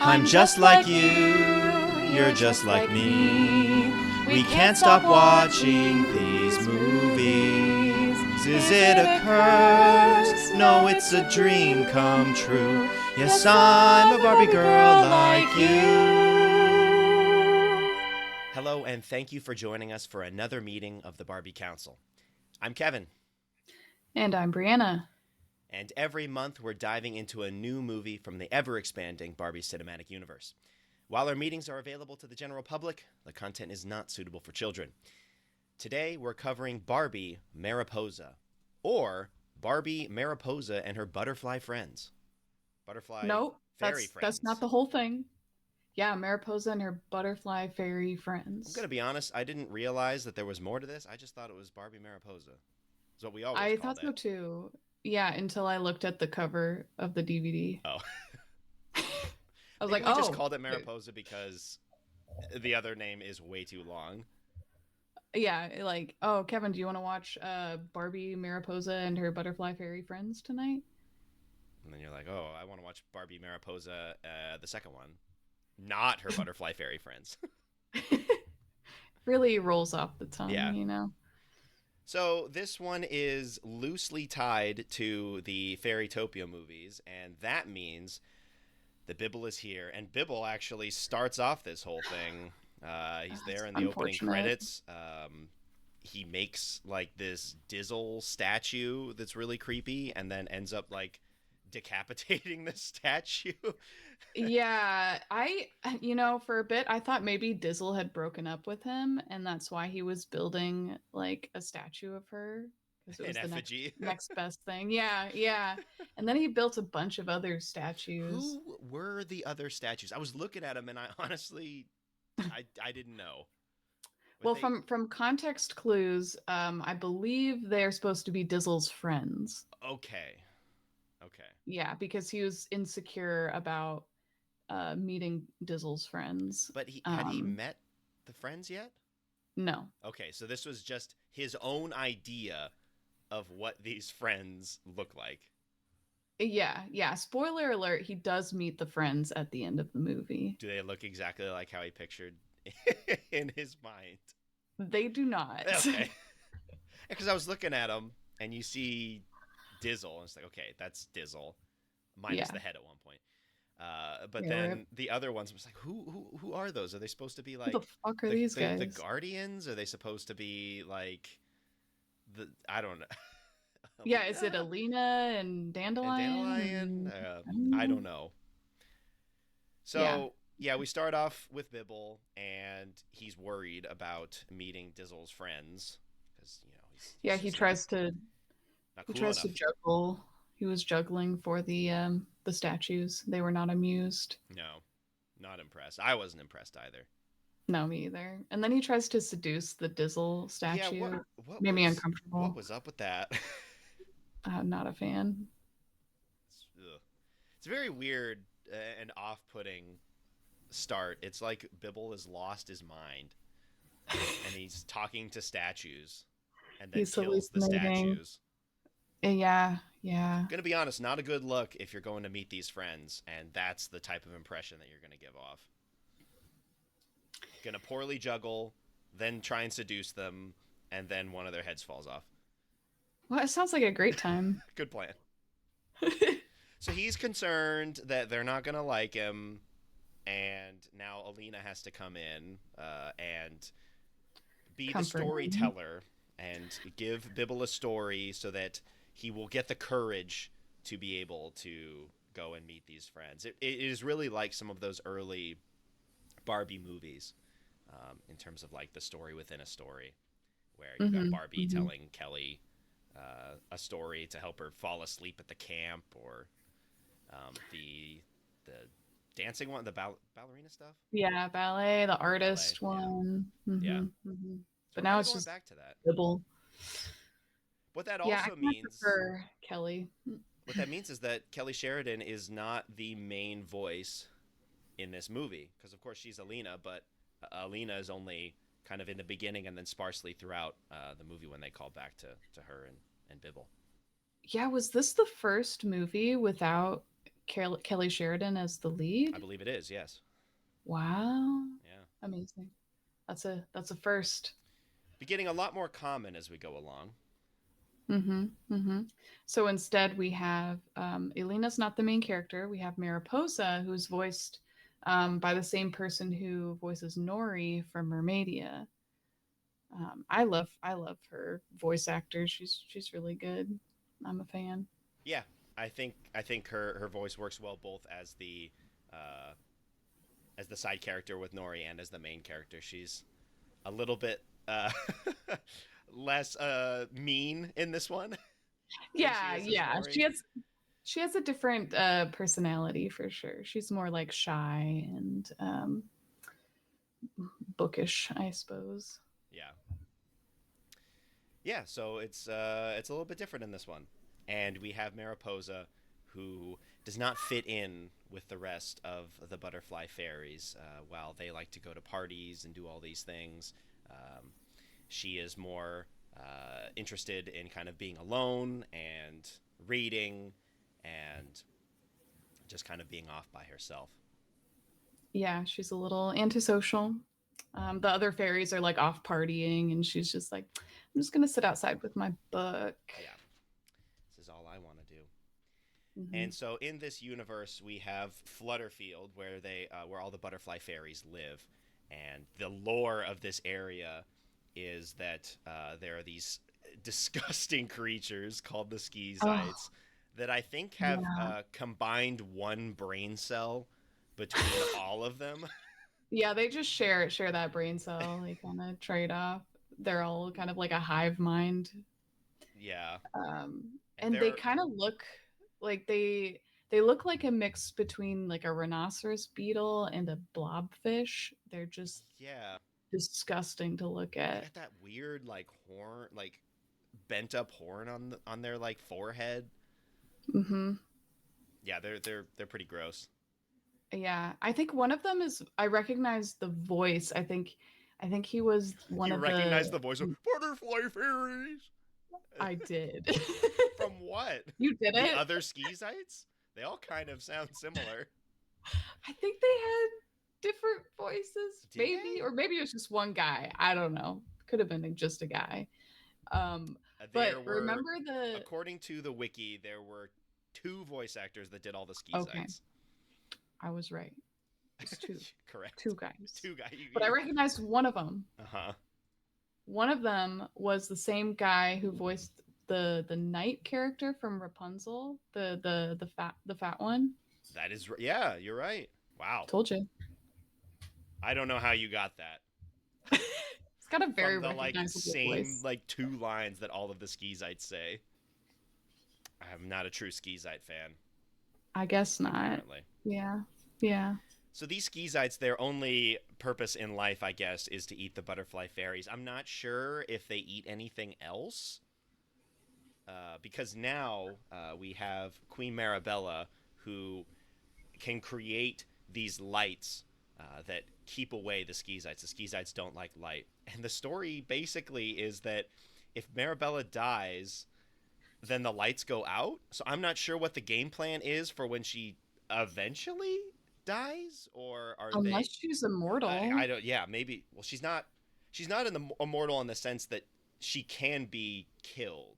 I'm just like you, you're just like me. We can't stop watching these movies. Is it a curse? No, it's a dream come true. Yes, I'm a Barbie girl like you. Hello, and thank you for joining us for another meeting of the Barbie Council. I'm Kevin. And I'm Brianna. And every month we're diving into a new movie from the ever-expanding Barbie cinematic universe. While our meetings are available to the general public, the content is not suitable for children. Today we're covering Barbie Mariposa, or Barbie Mariposa and her butterfly friends. Butterfly Nope, fairy that's not friends. the whole thing. Yeah, Mariposa and her butterfly fairy I'm friends. going to be honest, I didn't realize that there was more to this. I just thought it was Barbie Mariposa. That's what we always I called thought so it. too. Yeah, until I looked at the cover of the DVD. Oh. I was Maybe like, we just oh, called it Mariposa because the other name is way too long. yeah, like, oh, Kevin, do you want to watch Barbie Mariposa and her butterfly fairy friends tonight? And then you're like, oh, I want to watch Barbie Mariposa, the second one, not her butterfly fairy friends. Really rolls off the tongue, Yeah. you know? So this one is loosely tied to the Fairytopia movies, and that means the Bibble is here. And Bibble actually starts off this whole thing. He's It's there in the opening unfortunate. credits. He makes like this Dizzle statue that's really creepy, and then ends up like decapitating the statue. Yeah, for a bit, I thought maybe Dizzle had broken up with him, and that's why he was building like a statue of her because it In was the next effigy. next best thing. Yeah, yeah. And then he built a bunch of other statues. Who were the other statues? I was looking at them, and I honestly, I didn't know. But Well, they from context clues, I believe they're supposed to be Dizzle's friends. okay, okay. Yeah, because he was insecure about meeting Dizzle's friends. But he had he met the friends yet? No. Okay, so this was just his own idea of what these friends look like. Yeah, yeah. Spoiler alert, he does meet the friends at the end of the movie. Do they look exactly like how he pictured in his mind? They do not. Okay, because I was looking at him, and you see Dizzle, and it's like, okay, that's Dizzle, minus Yeah. the head at one point. But Yeah, right. then the other ones was like, who are those? Are they supposed to be Who the like fuck are the these the guys? Guardians? Are they supposed to be like the I don't know, Yeah, is it Alina Alina and and Dandelion Dandelion? and I don't I know. don't know. Yeah. So yeah, we start off with Bibble, and he's worried about meeting Dizzle's friends because Yeah, he's just not he cool tries to enough. juggle. He was juggling for the statues. They were not amused. No, not impressed. I wasn't impressed either. No, me either. And then he tries to seduce the Dizzle Yeah, statue. what Made me what uncomfortable. was up with that? Not a fan. Ugh. It's very weird and off-putting start. It's like Bibble has lost his mind, and he's talking to statues, and then He's kills the hallucinating. statues. Yeah, yeah. Gonna be honest, not a good look if you're going to meet these friends, and that's the type of impression that you're gonna give off. Gonna poorly juggle, then try and seduce them, and then one of their heads falls off. Well, it sounds like a great time. Good plan. So he's concerned that they're not gonna like him, and now Alina has to come in and be the Comfort him. storyteller and give Bibble a story so that he will get the courage to be able to go and meet these friends. It is really like some of those early Barbie movies, in terms of like the story within a story, where you've got Mm-hmm. Barbie Mm-hmm. telling Kelly a story to help her fall asleep at the camp, or the dancing one, the ballerina stuff. Yeah, ballet, the Ballet, artist yeah, one. yeah. Mm-hmm. Mm-hmm. So But we're now kind of it's going just back to that. Bibble. What that Yeah, I also kind of means, prefer Kelly. what that means is that Kelly Sheridan is not the main voice in this movie, because of course she's Alina, but Alina is only kind of in the beginning and then sparsely throughout the movie when they call back to her and Bibble. Yeah, was this the first movie without Kelly Sheridan as the I lead. believe it is. Yes. Wow, Yeah. amazing. That's a first. Be getting a lot more common as we go along. Mm-hmm. Mm-hmm. So instead, we have Elena's not the main character. We have Mariposa, who's voiced by the same person who voices Nori from Mermadia. I love her voice actor. She's really good. I'm a fan. Yeah, I think her voice works well both uh, as the side character with Nori and as the main character. She's a little bit less mean in this one than she Yeah, is as yeah. Nori. She has a different personality for sure. She's more like shy and bookish, I suppose. Yeah, yeah. So it's a little bit different in this one, and we have Mariposa, who does not fit in with the rest of the butterfly fairies. While they like to go to parties and do all these things, um, she is more interested in kind of being alone and reading and just kind of being off by herself. Yeah, she's a little antisocial. The other fairies are like off partying, and she's just like, I'm just gonna sit outside with my book. Yeah, this is all I want to do. Hmm. And so in this universe, we have Flutterfield, where all the butterfly fairies live, and the lore of this area is that there are these disgusting creatures called the Oh, Skeezites that I think have yeah. combined one brain cell between all of them. Yeah, they just share that brain cell. They kind of trade off. They're all kind of like a hive mind. Yeah, and And they they're kind of look like they look like a mix between like a rhinoceros beetle and a blobfish. They're just yeah, disgusting to look they at. got that weird like horn, like bent up horn on their like forehead. Hmm. Yeah, they're pretty gross. Yeah, I think one of them is I recognize the voice. I think he was one You of recognize the the voice of butterfly fairies I did. from what? You did The it? other Skeezites? They all kind of sound similar. I think they had different voices, Did maybe, they? or maybe it was just one guy. I don't know. Could have been just a guy. Um, There but were, remember the according to the wiki, there were two voice actors that did all the okay, Skeezites. I was right. It was two Correct. guys. Two guys. But I recognized one of them. Uh huh. One of them was the same guy who voiced the knight character from Rapunzel, the fat one. That is, yeah, you're right. Wow. Told you. I don't know how you got that It's got a very from the like recognizable same voice. like two lines that all of the Skeezites say. I'm not a true Skeezite fan, I guess not. apparently. Yeah. Yeah. So these Skeezites, their only purpose in life, I guess, is to eat the butterfly fairies. I'm not sure if they eat anything else, because now we have Queen Marabella, who can create these lights that keep away the Skeezites. The Skeezites don't like light, and the story basically is that if Marabella dies, then the lights go out. So I'm not sure what the game plan is for when she eventually dies, or are they? Unless she's immortal. I don't. Yeah, maybe. Well, she's not. She's not in the immortal in the sense that she can be killed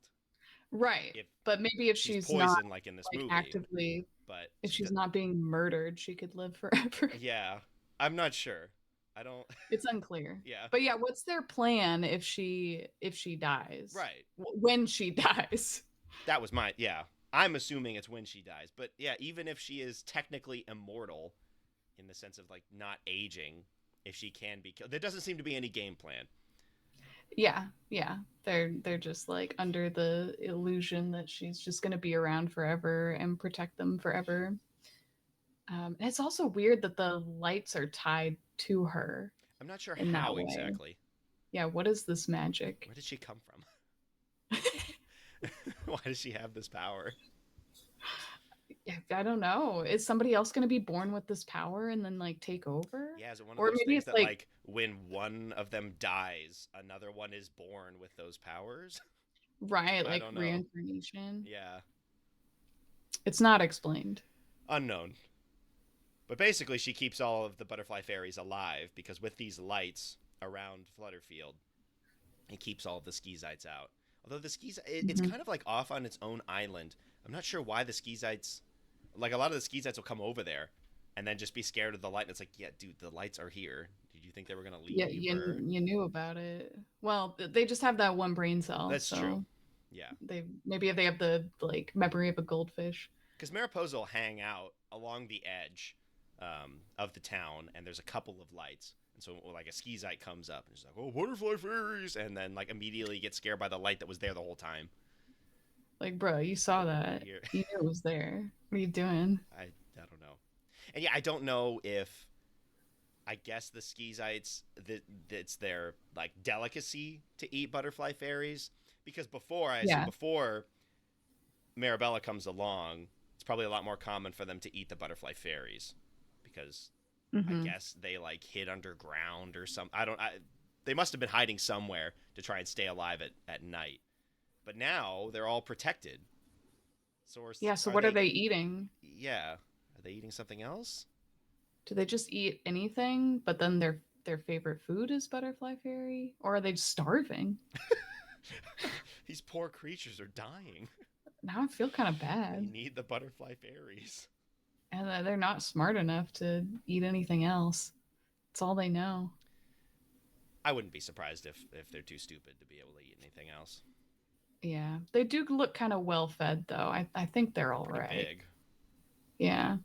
Right. if But maybe if she's she's not poisoned, like in this like movie. actively But if she's not being murdered, she could live forever. yeah, I'm not sure. I don't. It's unclear. Yeah. But yeah, what's their plan if she dies? Right. When she dies? That was my. Yeah. I'm assuming it's when she dies. But yeah, even if she is technically immortal, in the sense of like not aging, if she can be killed, there doesn't seem to be any game plan. Yeah, yeah. They're just like under the illusion that she's just going to be around forever and protect them forever. And it's also weird that the lights are tied to her I'm not sure in that how way. exactly. Yeah, what is this magic? Where did she come from? Why does she have this power? Yeah, I don't know. Is somebody else going to be born with this power and then like take over? Yeah, is it one of Or those maybe things it's that like like when one of them dies, another one is born with those powers? right, I like don't know. reincarnation. Yeah. It's not explained. Unknown. But basically, she keeps all of the butterfly fairies alive because with these lights around Flutterfield, it keeps all of the Skeezites out. Although the it's Mhm. kind of like off on its own island. I'm not sure why the Skeezites, like a lot of the Skeezites will come over there and then just be scared of the light. And it's like, yeah, dude, the lights are here. Did you think they were gonna Yeah, leave or? you knew about it. Well, they just have that one brain cell, That's true. so Yeah, they maybe if they have the like memory of a goldfish. because Mariposa will hang out along the edge of the town, and there's a couple of lights. And so, like, a Skeezite comes up and she's like, "Oh, butterfly fairies!" and then like immediately gets scared by the light that was there the whole time. Like, bro, you saw You that. hear? You knew it was there. What are you doing? I don't know, and yeah, I don't know if I guess the Skeezites that it's their like delicacy to eat butterfly fairies because before I assume Yeah. before Marabella comes along, it's probably a lot more common for them to eat the butterfly fairies because I Mm-hmm. guess they like hid underground or some. I don't. They must have been hiding somewhere to try and stay alive at night. But now they're all protected. So Yeah, so are what are they? they eating? Yeah, are they eating something else? Do they just eat anything, but then their favorite food is butterfly fairy? Or are they just starving? These poor creatures are dying. Now I feel kind of They bad. need the butterfly fairies. And they're not smart enough to eat anything else. It's all they know. I wouldn't be surprised if they're too stupid to be able to eat anything else. Yeah. They do look kind of well fed though. I think they're They're all pretty right. big. Yeah.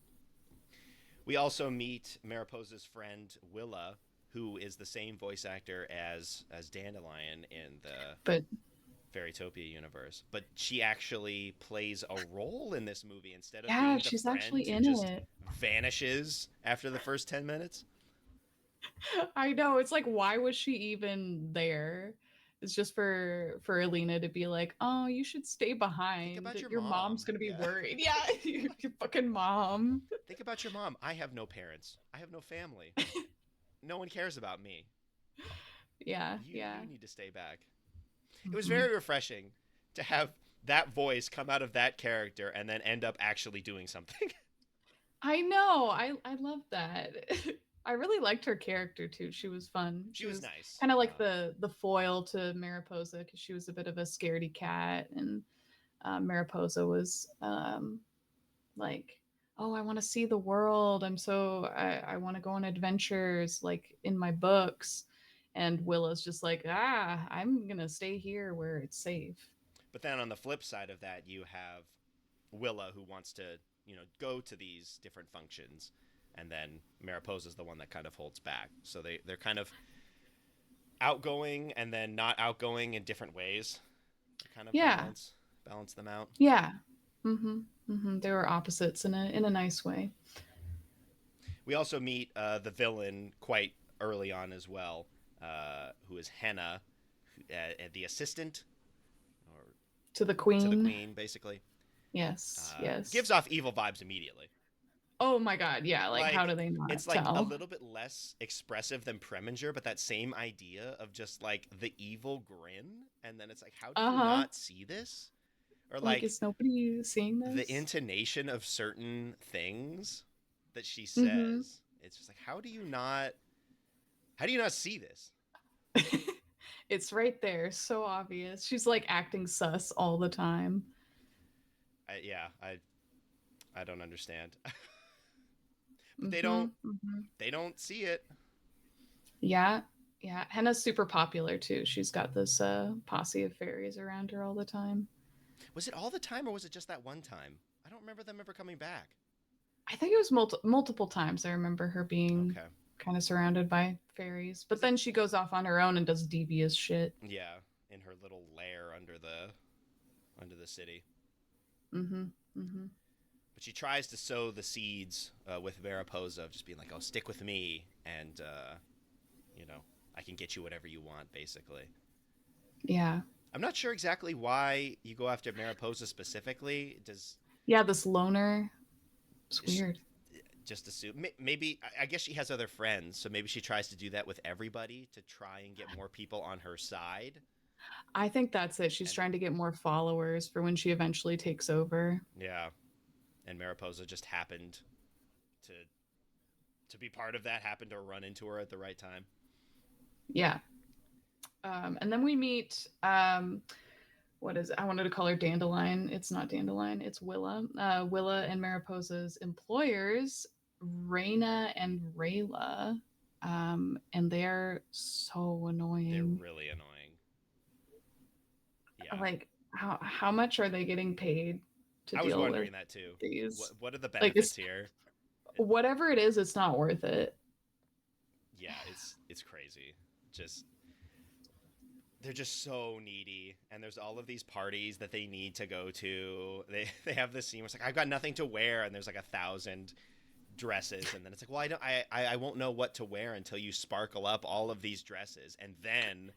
We also meet Mariposa's friend Willa, who is the same voice actor as Dandelion in the But Fairytopia universe, but she actually plays a role in this movie instead of yeah, being the she's friend actually who in just it. vanishes after the first 10 minutes. I know. It's like, why was she even there? It's just for Alina to be like, oh, you should stay Think behind. about your Your mom's mom. gonna be Yeah. worried. Yeah, your fucking mom. Think about your mom. I have no parents. I have no family. No one cares about me. Yeah, You yeah. need to stay back. It was Hmm. very refreshing to have that voice come out of that character and then end up actually doing something. I know. I love that. I really liked her character too. She was fun. She She was was nice. kind of like the foil to Mariposa because she was a bit of a scaredy cat, and Mariposa was like, oh, I want to see the world. I want to go on adventures like in my books. And Willow's just like, I'm gonna stay here where it's safe. But then on the flip side of that, you have Willa who wants to, go to these different functions, and then Mariposa's the one that kind of holds back. So they're kind of outgoing and then not outgoing in different ways. They kind of Yeah, balance them out. yeah. Mm-hmm. Mm-hmm. They were opposites in a nice way. We also meet the villain quite early on as well, who is Henna, the assistant or To the to the queen. queen, basically. Yes, yes. Gives off evil vibes immediately. Oh my god, yeah, like how Like do they it's not like a tell? little bit less expressive than Preminger, but that same idea of just like the evil grin, and then it's like, how do you Uh-huh. not see this? Or Like, like is nobody seeing the this? intonation of certain things that she Mm-hmm. says. It's just like, how do you not see this? It's right there, so obvious. She's like acting sus all the time. Yeah, I don't understand, but Mm-hmm. Mm-hmm. they don't see it. Yeah. Yeah. Henna's super popular too. She's got this posse of fairies around her all the time. Was it all the time or was it just that one time? I don't remember them ever coming back. I think it was multiple times. I remember her being Okay, kind of surrounded by fairies. But because it then she goes off on her own and does devious shit. yeah, in her little lair under the city. Mm-hmm. Mm-hmm. But she tries to sow the seeds with Mariposa of just being like, "Oh, stick with me, and you know, I can get you whatever you want." Basically, Yeah. I'm not sure exactly why you go after Mariposa specifically. Does Yeah, this loner. It's sh- weird. just assume maybe I guess she has other friends, so maybe she tries to do that with everybody to try and get more people on her side. I think that's it. She's And trying to get more followers for when she eventually takes over. yeah, and Mariposa just happened to be part of that, happened to run into her at the right time. Yeah. And then we meet what is it? I wanted to call her Dandelion. It's not Dandelion, it's Willa. Willa and Mariposa's employers, Raina and Rayla. And they're so They're annoying. really annoying. Yeah. Like how much are they getting paid to I was deal with wondering that too. these? What are the Like benefits here? whatever it is, it's not worth it. Yeah, it's crazy. Just they're just so needy, and there's all of these parties that they need to go to. They have this scene where it's like, I've got nothing to wear, and there's like 1,000 dresses, and then it's like, well, I won't know what to wear until you sparkle up all of these dresses, and then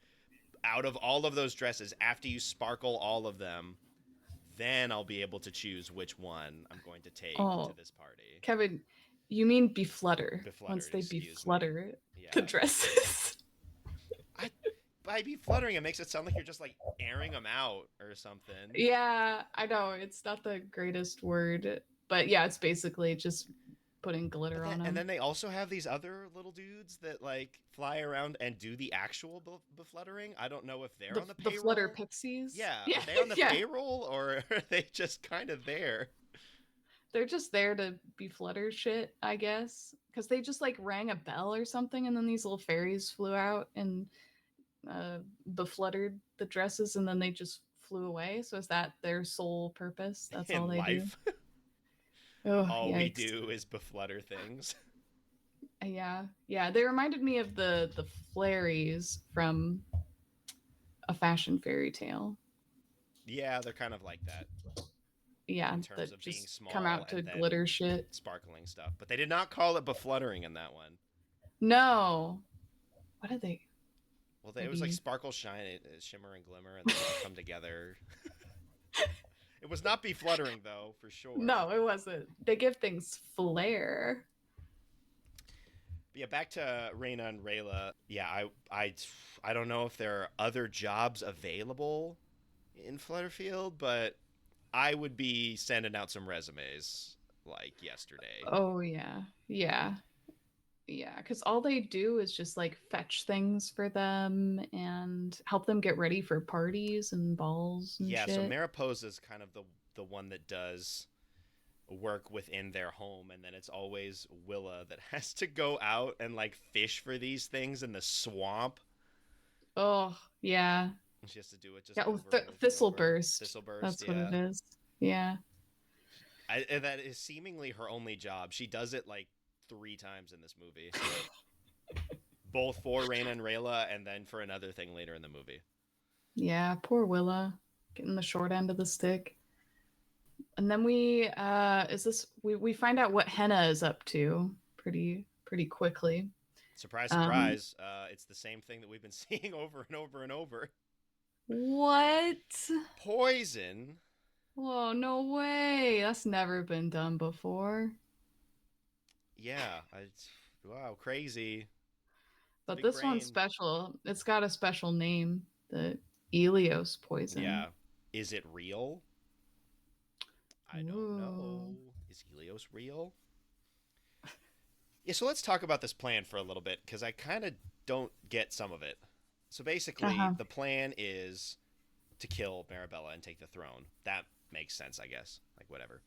out of all of those dresses, after you sparkle all of them, then I'll be able to choose which one I'm going to take to this party. Kevin, you mean beflutter. Once Befluttered, they excuse beflutter me. Yeah. the dresses. By befluttering, it makes it sound like you're just like airing them out or something. Yeah, I know. It's not the greatest word, but yeah, it's basically just putting glitter on them. And then they also have these other little dudes that like fly around and do the actual befluttering. I don't know if they're on the payroll. The flutter pixies. Yeah, are they on the payroll or are they just kind of there? They're just there to beflutter shit, I guess, because they just like rang a bell or something, and then these little fairies flew out and befluttered the dresses, and then they just flew away. So is that their sole purpose? That's all they life. do. Oh, all yikes. we do is beflutter things. Yeah, they reminded me of the Fairies from A Fashion Fairy Tale. Yeah, they're kind of like that. Yeah, in terms of being small, come out to glitter shit, sparkling stuff. But they did not call it befluttering in that one. No, what did they? Well, it was like sparkle, shine, shimmer, and glimmer, and they all come together. It was not befluttering, though, for sure. No, it wasn't. They give things flair. But yeah, back to Raina and Rayla. Yeah, I don't know if there are other jobs available in Flutterfield, but I would be sending out some resumes like yesterday. Oh yeah, because all they do is just like fetch things for them and help them get ready for parties and balls and shit. So Mariposa's kind of the one that does work within their home, and then it's always Willa that has to go out and like fish for these things in the swamp. Oh yeah. And she has to do it just Thistleburst. Thistleburst. That's what it is. Yeah. That is seemingly her only job. She does it like 3 times in this movie. Both for Raina and Rayla, and then for another thing later in the movie. Yeah, poor Willa getting the short end of the stick. And then we find out what Henna is up to pretty quickly. Surprise, surprise. It's the same thing that we've been seeing over and over and over. What? Poison. Whoa, no way. That's never been done before. Yeah. Wow, crazy. But this one's special. It's got a special name, the Elios poison. Yeah. Is it real? I don't know. Is Helios real? Yeah, so let's talk about this plan for a little bit, because I kind of don't get some of it. So basically, the plan is to kill Marabella and take the throne. That makes sense, I guess. Like, whatever.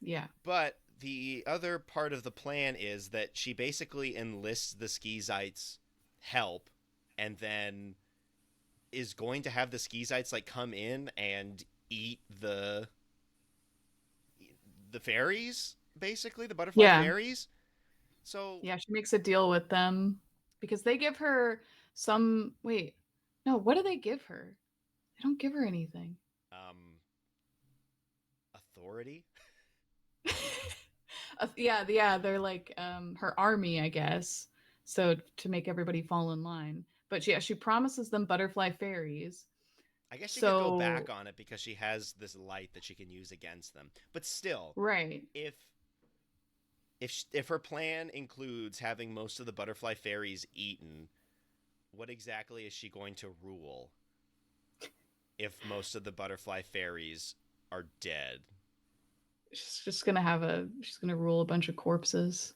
Yeah. But the other part of the plan is that she basically enlists the Skeezites' help, and then is going to have the Skeezites like come in and eat the fairies, basically, the butterfly fairies. So yeah, she makes a deal with them because they give her some. Wait, no, what do they give her? They don't give her anything. Authority. Yeah, they're like her army, I guess. So to make everybody fall in line. But she promises them butterfly fairies. I guess she could go back on it because she has this light that she can use against them. But still, right? If her plan includes having most of the butterfly fairies eaten, what exactly is she going to rule? If most of the butterfly fairies are dead. she's gonna rule a bunch of corpses.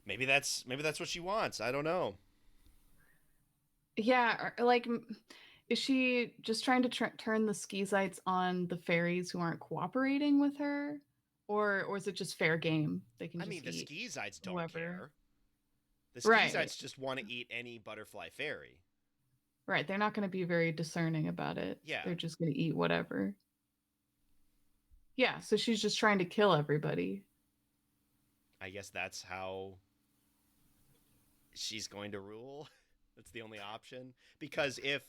Maybe that's what she wants. I don't know. Yeah, like, is she just trying to turn the Skeezites on the fairies who aren't cooperating with her, or is it just fair game? They can I just mean, the eat Skeezites don't whoever. care. The Right, Skeezites just want to eat any butterfly fairy. right. They're not going to be very discerning about it. Yeah, They're just going to eat whatever. Yeah, so she's just trying to kill everybody. I guess that's how she's going to rule. That's the only option. Because if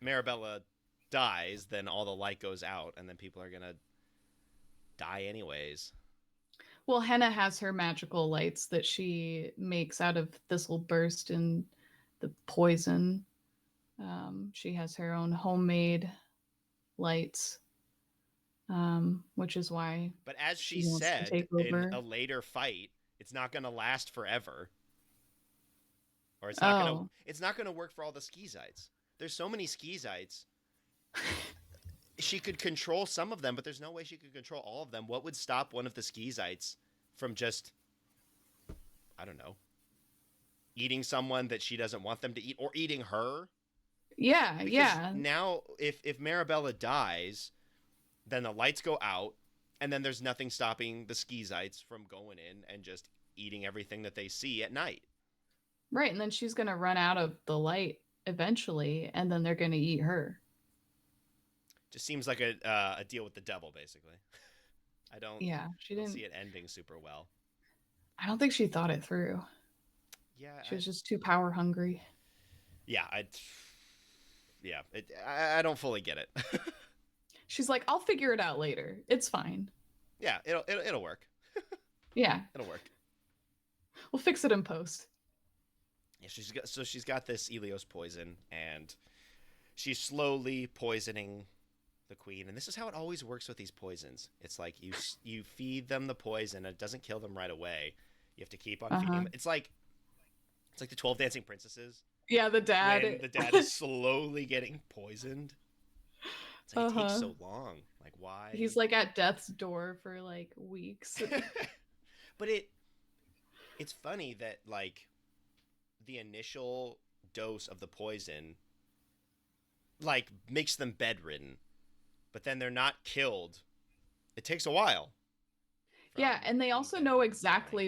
Marabella dies, then all the light goes out, and then people are gonna die anyways. Well, Henna has her magical lights that she makes out of thistle burst and the poison. She has her own homemade lights, which is why But as she she wants to said take in over. a later fight, it's not gonna last forever, or Oh, it's not gonna work for all the Skeezites. There's so many Skeezites. She could control some of them, but there's no way she could control all of them. What would stop one of the Skeezites from just, I don't know, eating someone that she doesn't want them to eat, or eating her? yeah, Because yeah. now, if Marabella dies, then the lights go out, and then there's nothing stopping the Skeezites from going in and just eating everything that they see at night. Right, and then she's going to run out of the light eventually, and then they're going to eat her. Just seems like a deal with the devil, basically. I Yeah, she don't didn't. see it ending super well. I don't think she thought it through. Yeah, She was just too power hungry. yeah, I don't fully get it. She's like, I'll figure it out later. It's fine. Yeah, it'll work. Yeah, It'll work. we'll fix it in post. Yeah, she's got this Elios poison, and she's slowly poisoning the queen. And this is how it always works with these poisons. It's like you feed them the poison, and it doesn't kill them right away. You have to keep on Uh feeding huh. them. It's like the 12 Dancing Princesses Yeah, the when dad. the dad is slowly getting poisoned. It's like Uh it takes huh. so long. Like He's why? like at death's door for like weeks. But it's funny that like the initial dose of the poison like makes them bedridden, but then they're not killed. It takes a while Yeah, from and they being also know bedridden to dying.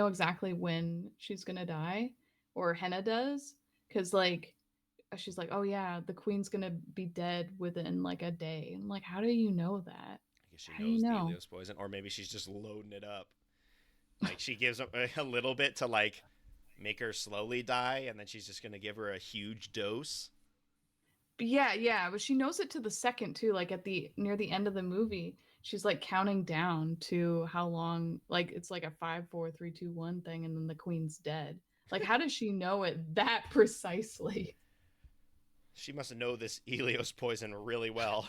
exactly when she's gonna die, or Henna does, because like she's like, oh yeah, the queen's gonna be dead within like a day. I'm like, how do you know that? I guess she How do you knows the know? Elios poison, or maybe she's just loading it up. Like she gives a little bit to like make her slowly die, and then she's just gonna give her a huge dose. But yeah, yeah, but she knows it to the second too. Like at the near the end of the movie, she's like counting down to how long. Like it's like a 5, 4, 3, 2, 1 thing, and then the queen's dead. Like how does she know it that precisely? She must know this Elios poison really well.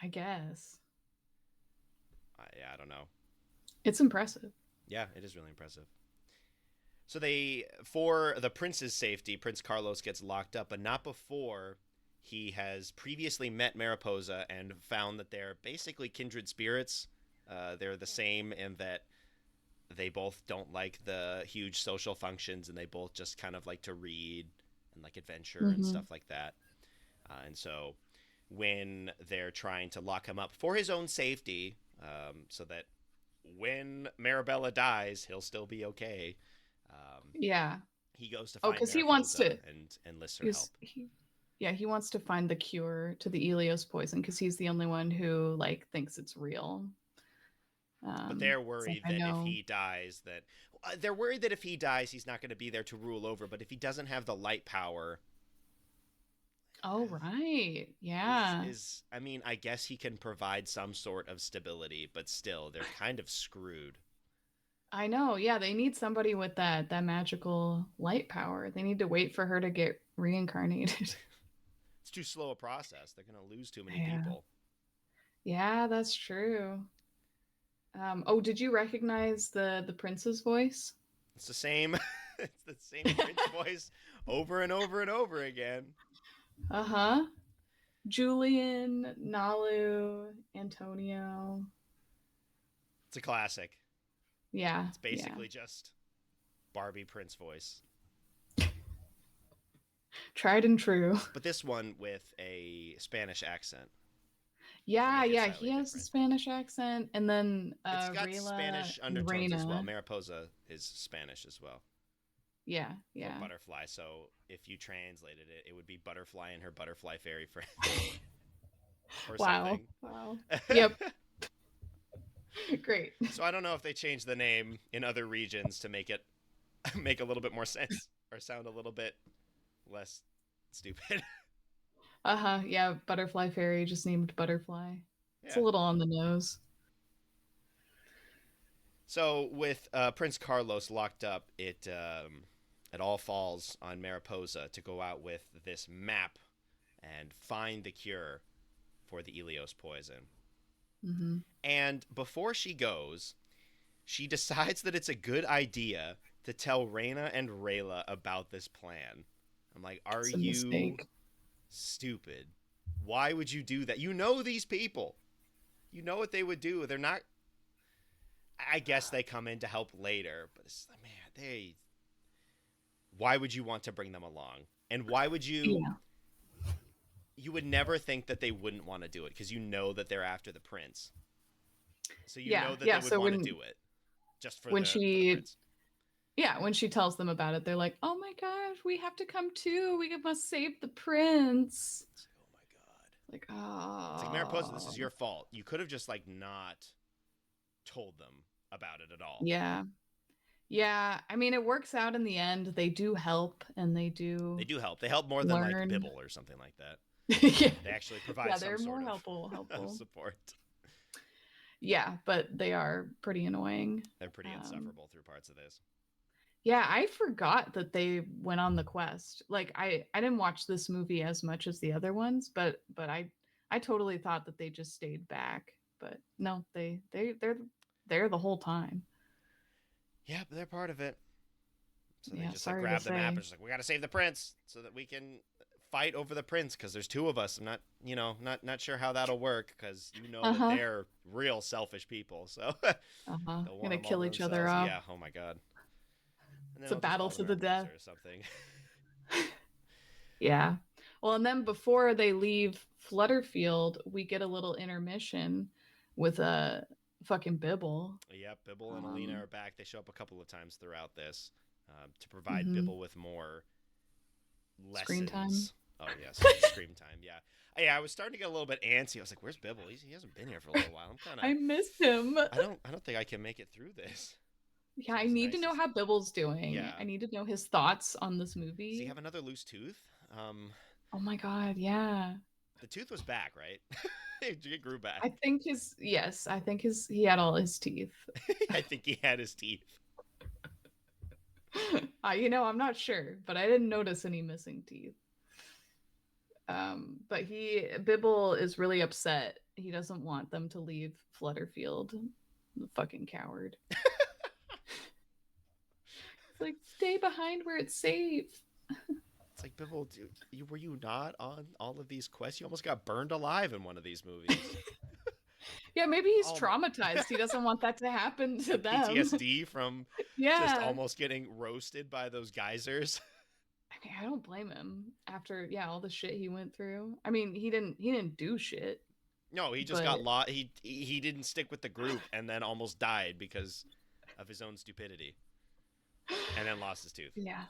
I guess Yeah, I don't know. it's impressive. Yeah, it is really impressive. So for the prince's safety, Prince Carlos gets locked up, but not before he has previously met Mariposa and found that they're basically kindred spirits. They're the same in that they both don't like the huge social functions, and they both just kind of like to read and like adventure and Hmm. stuff like that. And so when they're trying to lock him up for his own safety, so that when Marabella dies, he'll still be okay. Yeah. He goes to Oh, find because he wants Mariposa to. and enlists her He's help. he. Yeah, he wants to find the cure to the Elios poison because he's the only one who like thinks it's real. But they're It's like worried I that if know. he dies, he's not going to be there to rule over. But if he doesn't have the light power, Oh right, is yeah. is I mean, I guess he can provide some sort of stability, but still, they're kind of screwed. I know. Yeah, they need somebody with that magical light power. They need to wait for her to get reincarnated. It's too slow a process. They're going to lose too many Yeah. people. Yeah, that's true. Oh, did you recognize the prince's voice? It's the same. It's the same Prince voice over and over and over again. Uh-huh. Julian, Nalu, Antonio. It's a classic. Yeah, It's yeah. basically just Barbie Prince voice. Tried and true. But this one with a Spanish accent to Yeah, make it yeah. He slightly has a different. Spanish accent, and then It's got Rayla Spanish and undertones as well. Reina. Mariposa is Spanish as well Yeah, for yeah. butterfly. So if you translated it, it would be butterfly and her butterfly fairy friend or Wow, something. wow. Yep, great. So I don't know if they changed the name in other regions to make it make a little bit more sense or sound a little bit less stupid. Uh-huh. Yeah, Butterfly Fairy just named Butterfly. It's a Yeah. little on the nose. So with Prince Carlos locked up, it all falls on Mariposa to go out with this map and find the cure for the Ilios poison. Hmm. And before she goes, she decides that it's a good idea to tell Reyna and Rayla about this plan. I'm like, are It's a you mistake. stupid? Why would you do that? You know these people. You know what they would do. They're not. I guess they come in to help later, but it's like, man, they. Why would you want to bring them along? And why would you? Yeah. You would never think that they wouldn't want to do it because you know that they're after the prince. So you Yeah, know that yeah. they would So want to do it just when for the she prince. yeah, when she tells them about it, they're like, "Oh my gosh, we have to come too. We must save the prince." It's like, oh my god. Like, It's like Mariposa, this oh. is your fault. You could have just like not told them about it at all. Yeah. Yeah, I mean, it works out in the end. They do help and they They do do help. They help more than like learn. Bibble or something like that. Yeah. They actually provide Yeah, some they're more sort of helpful. support. Yeah, but they are pretty annoying. They're pretty Um, insufferable through parts of this. yeah, I forgot that they went on the quest. Like I didn't watch this movie as much as the other ones, but I totally thought that they just stayed back. But no, they're there the whole time. Yep, they're part of it. So they Yeah, just like sorry to grab the map and say. just like, we got to save the prince so that we can fight over the prince because there's two of us. I'm not, not sure how that'll work because you know that Uh-huh. they're real selfish people. So Uh-huh. they'll want Gonna them all to kill each other themselves. off. Yeah. Oh my god. And then It's a I'll just battle call the to the Mariposa death. or something. Yeah. Well, and then before they leave Flutterfield, we get a little intermission with a fucking Bibble. Yep. Bibble and Alina Um, are back. They show up a couple of times throughout this to provide mhm. Bibble with more Screen time. lessons. Oh yes, scream time. Yeah. Yeah, I was starting to get a little bit antsy. I was like, "Where's Bibble? He hasn't been here for a little while." I'm kind of. I miss him. I don't think I can make it through this. Yeah, So I it's need to nice to know how Bibble's doing. yeah. I need to know his thoughts on this Does he movie. have another loose tooth? Oh my god, yeah. The tooth was back, right? It grew back. I think his yes, I think his he had all his teeth. I think he had his teeth. I'm not sure, but I didn't notice any missing teeth. But Bibble is really upset. He doesn't want them to leave Flutterfield. The fucking coward. It's like stay behind where it's safe. It's like Bibble, dude, were you not on all of these quests? You almost got burned alive in one of these movies. Yeah, maybe he's Oh my. traumatized. He doesn't want that to happen to them. PTSD from just Yeah. almost getting roasted by those geysers. I mean, I don't blame him after all the shit he went through. I mean, he didn't do shit, No, he just got but lost. He didn't stick with the group and then almost died because of his own stupidity, and then lost his tooth. yeah.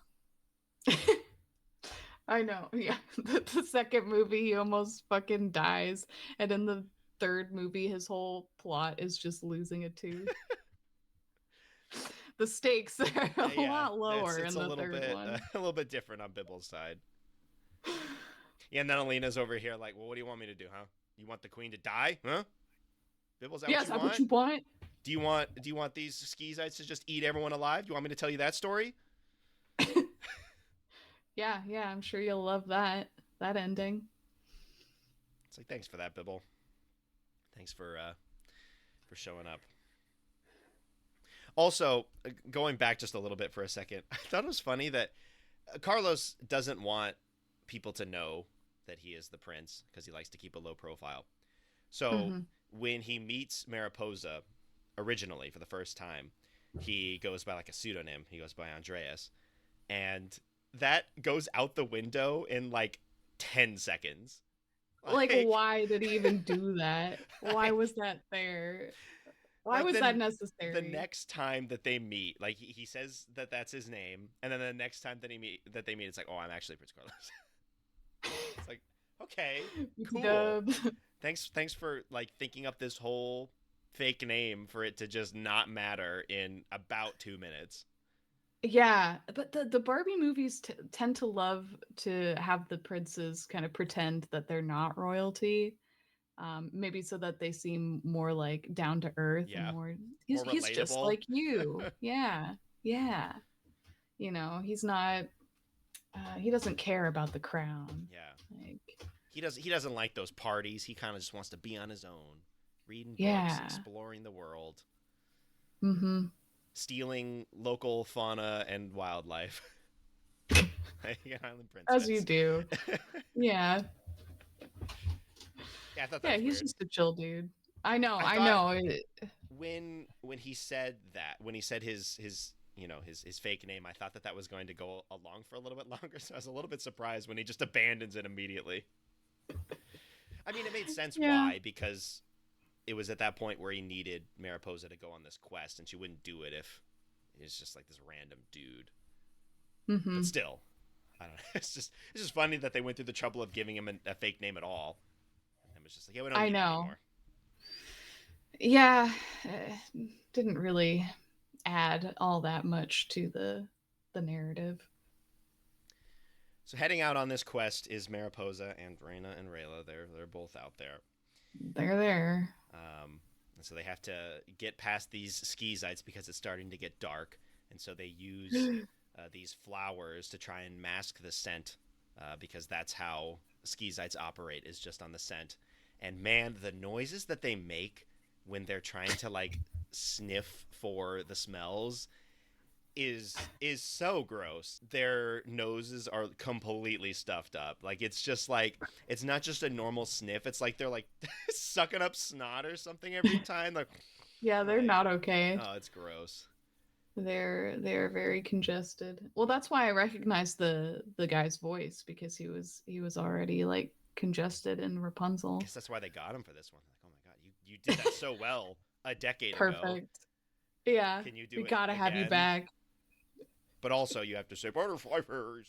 I know. Yeah. The second movie he almost fucking dies, and in the third movie his whole plot is just losing a tooth. The stakes are a Yeah, lot it's lower in it's a the little third bit one. a little bit different on Bibble's side. Yeah, and then Alina's over here like, well, what do you want me to do, huh? You want the queen to die, huh? Bibble, is that Yeah, what is you that what want? you want? Do you want these skeezites to just eat everyone alive? Do you want me to tell you that story? Yeah, yeah, I'm sure you'll love that ending. It's like, thanks for that, Bibble. Thanks for showing up. Also, going back just a little bit for a second, I thought it was funny that Carlos doesn't want people to know that he is the prince because he likes to keep a low profile. So Hmm. when he meets Mariposa originally for the first time, he goes by like a pseudonym. He goes by Andreas, and that goes out the window in like 10 seconds. Like, Like, why did he even do that? Why like, was that there? Why like was that the necessary? next time that they meet, like he says that that's his name, and then the next time that they meet, it's like, oh, I'm actually Prince Carlos. It's like, okay, cool. Dub. Thanks for like thinking up this whole fake name for it to just not matter in about 2 minutes. Yeah, but the Barbie movies tend to love to have the princes kind of pretend that they're not royalty, maybe so that they seem more like down to earth and Yeah, more. more He's just relatable. like you. Yeah, yeah. He's not. He doesn't care about the crown. Yeah, Like, he doesn't like those parties. He kind of just wants to be on his own, reading books, yeah. exploring the world, Mm-hmm. stealing local fauna and wildlife. Like an island As you princess. do. Yeah. Yeah, I thought that Yeah. was He's weird. just a chill dude. I know. I I thought know. when he said that, when he said his fake name, I thought that was going to go along for a little bit longer. So I was a little bit surprised when he just abandons it immediately. I mean, it made sense Yeah. why, because it was at that point where he needed Mariposa to go on this quest, and she wouldn't do it if he was just like this random dude. But Mm-hmm. still, I don't know. It's just funny that they went through the trouble of giving him a fake name at all. And it was just like, yeah, we don't I need it know. anymore. Yeah. Didn't really add all that much to the narrative. So heading out on this quest is Mariposa and Reina and Rayla. They're both out there. They're there. And so they have to get past these ski sites because it's starting to get dark. And so they use these flowers to try and mask the scent because that's how ski sites operate, is just on the scent. And man, the noises that they make when they're trying to like sniff for the smells is so gross. Their noses are completely stuffed up. Like it's just like it's not just a normal sniff. It's like they're like sucking up snot or something every time. Yeah, they're Like not okay. oh, it's gross. They're very congested. Well, that's why I recognized the guy's voice, because he was already like congested in I Rapunzel. guess that's why they got him for this one. Like, oh my god, you did that so well a decade ago. Perfect. Yeah, Can you we do it gotta have you again? back. But also you have to say butterfly fairies.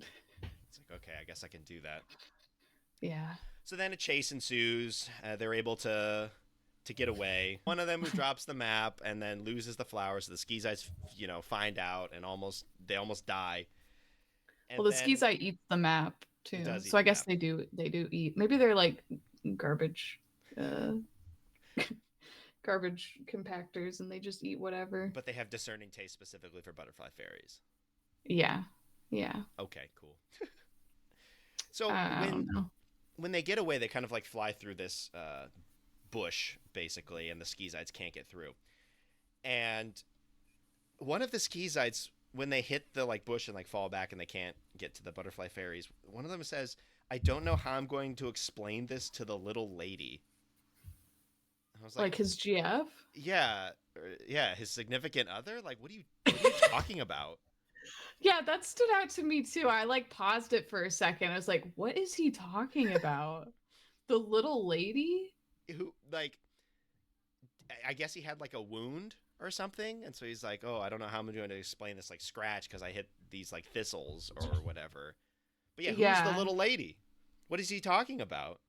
It's like okay, I guess I can do that. Yeah. So then a chase ensues. They're able to get away. One of them who drops the map and then loses the flowers. So the Skeezites, find out and they almost die. Well, And the then Skeezite eats the map it too, does so eat I the guess map. they do eat. Maybe they're like garbage, uh, garbage compactors, and they just eat whatever. But they have discerning taste specifically for butterfly fairies. Yeah, yeah. Okay, cool. So I when don't know. when they get away, they kind of like fly through this bush basically, and the Skeezites can't get through. And one of the Skeezites, when they hit the like bush and like fall back and they can't get to the butterfly fairies, one of them says, "I don't know how I'm going to explain this to the little lady." I was like, Like his GF. "Yeah, yeah, his significant other. Like, what are you talking about?" Yeah, that stood out to me too. I like paused it for a second. I was like, what is he talking about? The little lady? Who like I guess he had like a wound or something, and so he's like, "Oh, I don't know how I'm going to explain this like scratch because I hit these like thistles or whatever." But yeah, who's the Yeah. little lady? What is he talking about?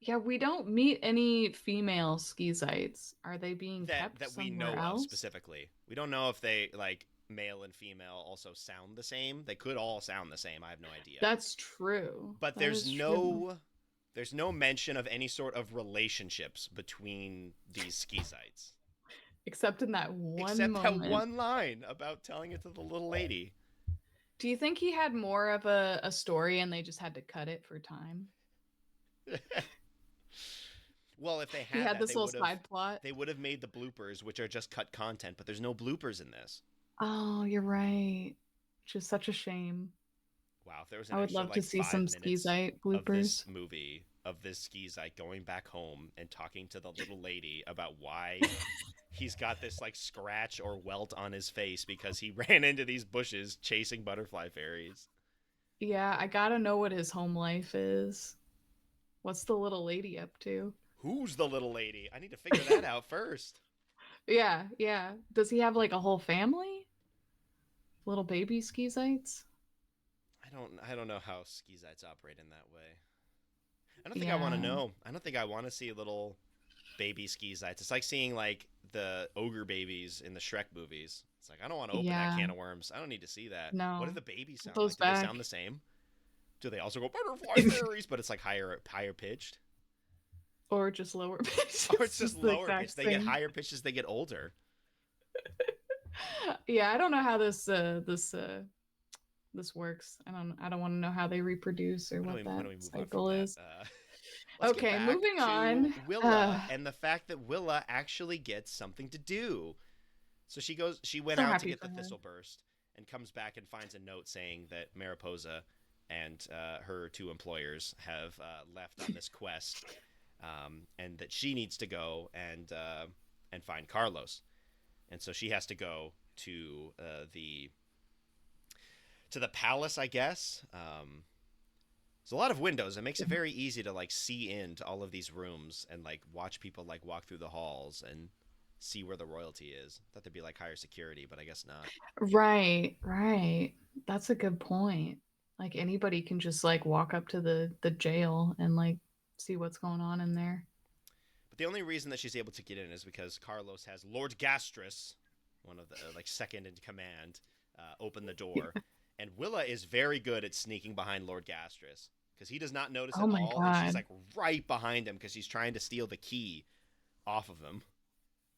Yeah, we don't meet any female skeezites. Are they being That kept that we somewhere know of else? specifically. We don't know if they like male and female also sound the same. They could all sound the same. I have no idea. That's true. But That there's is true. no mention of any sort of relationships between these ski sites. Except in that one Except that moment. one line about telling it to the little lady. Do you think he had more of a story and they just had to cut it for time? Well, if they He had had that, this little side plot. they would have made the bloopers, which are just cut content, but there's no bloopers in this. Oh, you're right. Which is such a shame. Wow, if there was an I would extra love to like see five some minutes Skeezite of this bloopers. movie, of this Skeezite going back home and talking to the little lady about why he's got this like scratch or welt on his face because he ran into these bushes chasing butterfly fairies. Yeah, I gotta know what his home life is. What's the little lady up to? Who's the little lady? I need to figure that out first. Yeah, yeah. Does he have like a whole family? Little baby Skeezites? I don't know how Skeezites operate in that way. I don't think I want to Yeah, know. I don't think I want to see little baby Skeezites. It's like seeing like the ogre babies in the Shrek movies. It's like I don't want to open that yeah. can of worms. I don't need to see that. What do No. the babies Put sound those like? Do they sound the back. same? Do they also go butterfly fairies, but it's like higher pitched? Or just lower pitch. Or it's It's just just the lower exact pitched. They get same. higher pitched as they get older. Yeah, I don't know how this works. I don't want to know how they reproduce or Why don't what we why that don't we move on from cycle that? is. Let's get Okay, back moving to on. Willa and the fact that Willa actually gets something to do. So she went So out to happy get for the her. thistle burst and comes back and finds a note saying that Mariposa and her two employers have left on this quest, and that she needs to go and find Carlos. And so she has to go to the palace, I guess. There's a lot of windows. It makes it very easy to like see into all of these rooms and like watch people like walk through the halls and see where the royalty is. Thought there'd be like higher security, but I guess not. Right, right. That's a good point. Like anybody can just like walk up to the jail and like see what's going on in there. But the only reason that she's able to get in is because Carlos has Lord Gastrus, one of the like second in command, open the door, and Willa is very good at sneaking behind Lord Gastrus because he does not notice Oh at my all, and she's god. like right behind him because she's trying to steal the key off of him.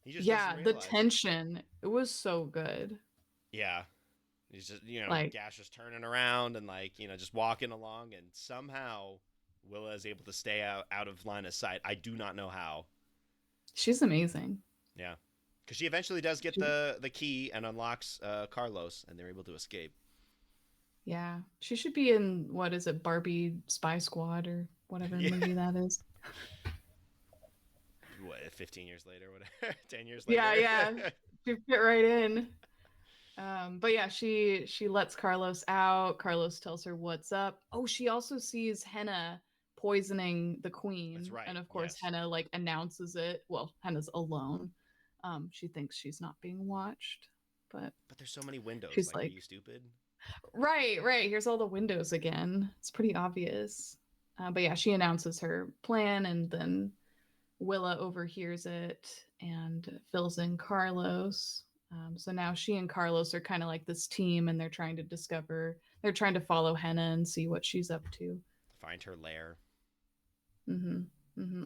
He just doesn't Yeah, the realize. tension. It was so good. Yeah, he's just Like Gash is turning around and like just walking along, and somehow Willa is able to stay out of line of sight. I do not know how. she's amazing. Yeah, because she eventually does get She, the key and unlocks Carlos, and they're able to escape. yeah. She should be in what is it, Barbie Spy Squad or whatever Yeah, movie that is. what 15 years later, whatever, 10 years Yeah, later. yeah. She fit right in. But yeah, she lets Carlos out. Carlos tells her what's up. Oh, she also sees Henna poisoning the That's queen, right. and of course Yes, Henna like announces it. Well, Henna's alone. She thinks she's not being watched, but but there's so many windows. she's Like, are like, you stupid? right, right. Here's all the windows again. It's pretty obvious. But yeah, she announces her plan, and then Willa overhears it and fills in Carlos. So now she and Carlos are kind of like this team, and they're trying to follow Henna and see what she's up to. Find her lair. hmm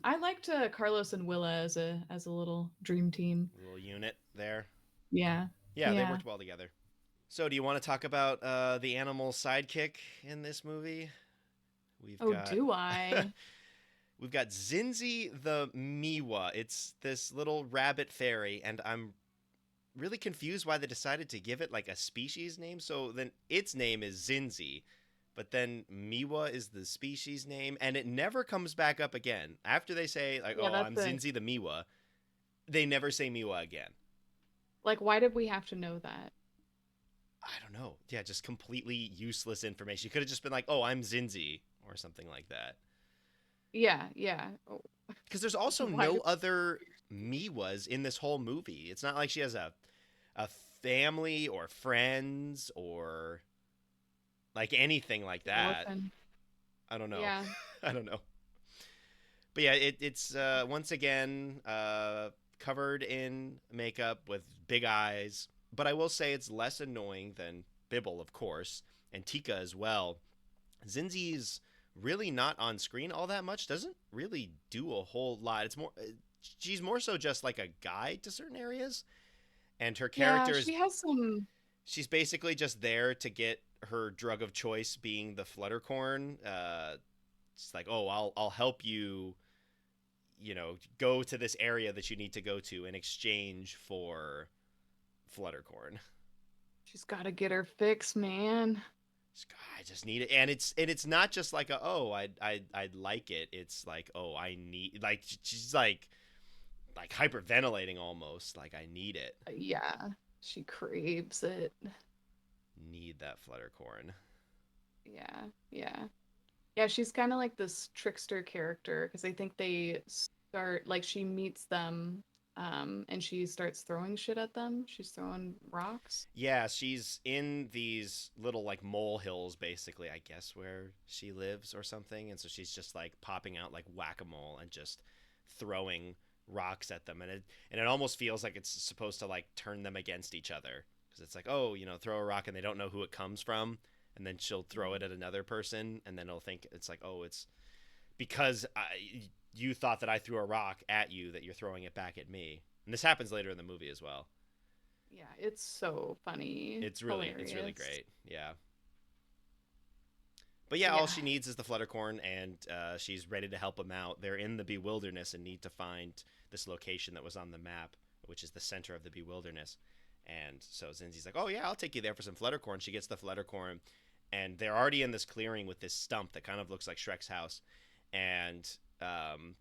I liked Carlos and Willa as a little dream team. Little unit there. Yeah, Yeah, they yeah. worked well together. So, do you want to talk about the animal sidekick in this movie? We've Oh, got do I? we've got Zinzi the Miwa. It's this little rabbit fairy, and I'm really confused why they decided to give it like a species name. So then its name is Zinzi, but then Miwa is the species name, and it never comes back up again. After they say like, Yeah, "Oh, that's I'm a Zinzi the Miwa," they never say Miwa again. like. Why did we have to know that? I don't know. Yeah, just completely useless information. You could have just been like, "Oh, I'm Zinzi," or something like that. Yeah, yeah. Oh, Because there's also why no do? other Miwas in this whole movie. It's not like she has a family or friends or like anything like that. Skeleton. I don't know. Yeah. I don't know. But yeah, it's once again covered in makeup with big eyes. But I will say it's less annoying than Bibble, of course, and Tika as well. Zinzi's really not on screen all that much. Doesn't really do a whole lot. It's more she's more so just like a guide to certain areas, and her Yeah, character is she has some. she's basically just there to get her drug of choice being the fluttercorn. It's like, oh, I'll help you, go to this area that you need to go to in exchange for fluttercorn. She's got to get her fix, man. I just need it, and it's not just like a oh I'd like it. It's like oh I need like she's like hyperventilating almost like I need it. Yeah, she craves it. Need that fluttercorn. Yeah, yeah. Yeah, she's kind of like this trickster character because I think they start like she meets them and she starts throwing shit at them. She's throwing rocks. Yeah, she's in these little like mole hills basically, I guess where she lives or something, and so she's just like popping out like whack-a-mole and just throwing rocks at them, and it almost feels like it's supposed to like turn them against each other because it's like oh throw a rock and they don't know who it comes from, and then she'll throw it at another person and then they'll think it's like oh it's because you thought that I threw a rock at you that you're throwing it back at me, and this happens later in the movie as well. Yeah, it's so funny. It's really Hilarious. great. Yeah. But yeah, all Yeah. she needs is the fluttercorn, and she's ready to help him out. They're in the Bewilderness and need to find this location that was on the map, which is the center of the Bewilderness. And so Zinzi's like, "Oh yeah, I'll take you there for some fluttercorn." She gets the fluttercorn, and they're already in this clearing with this stump that kind of looks like Shrek's house, and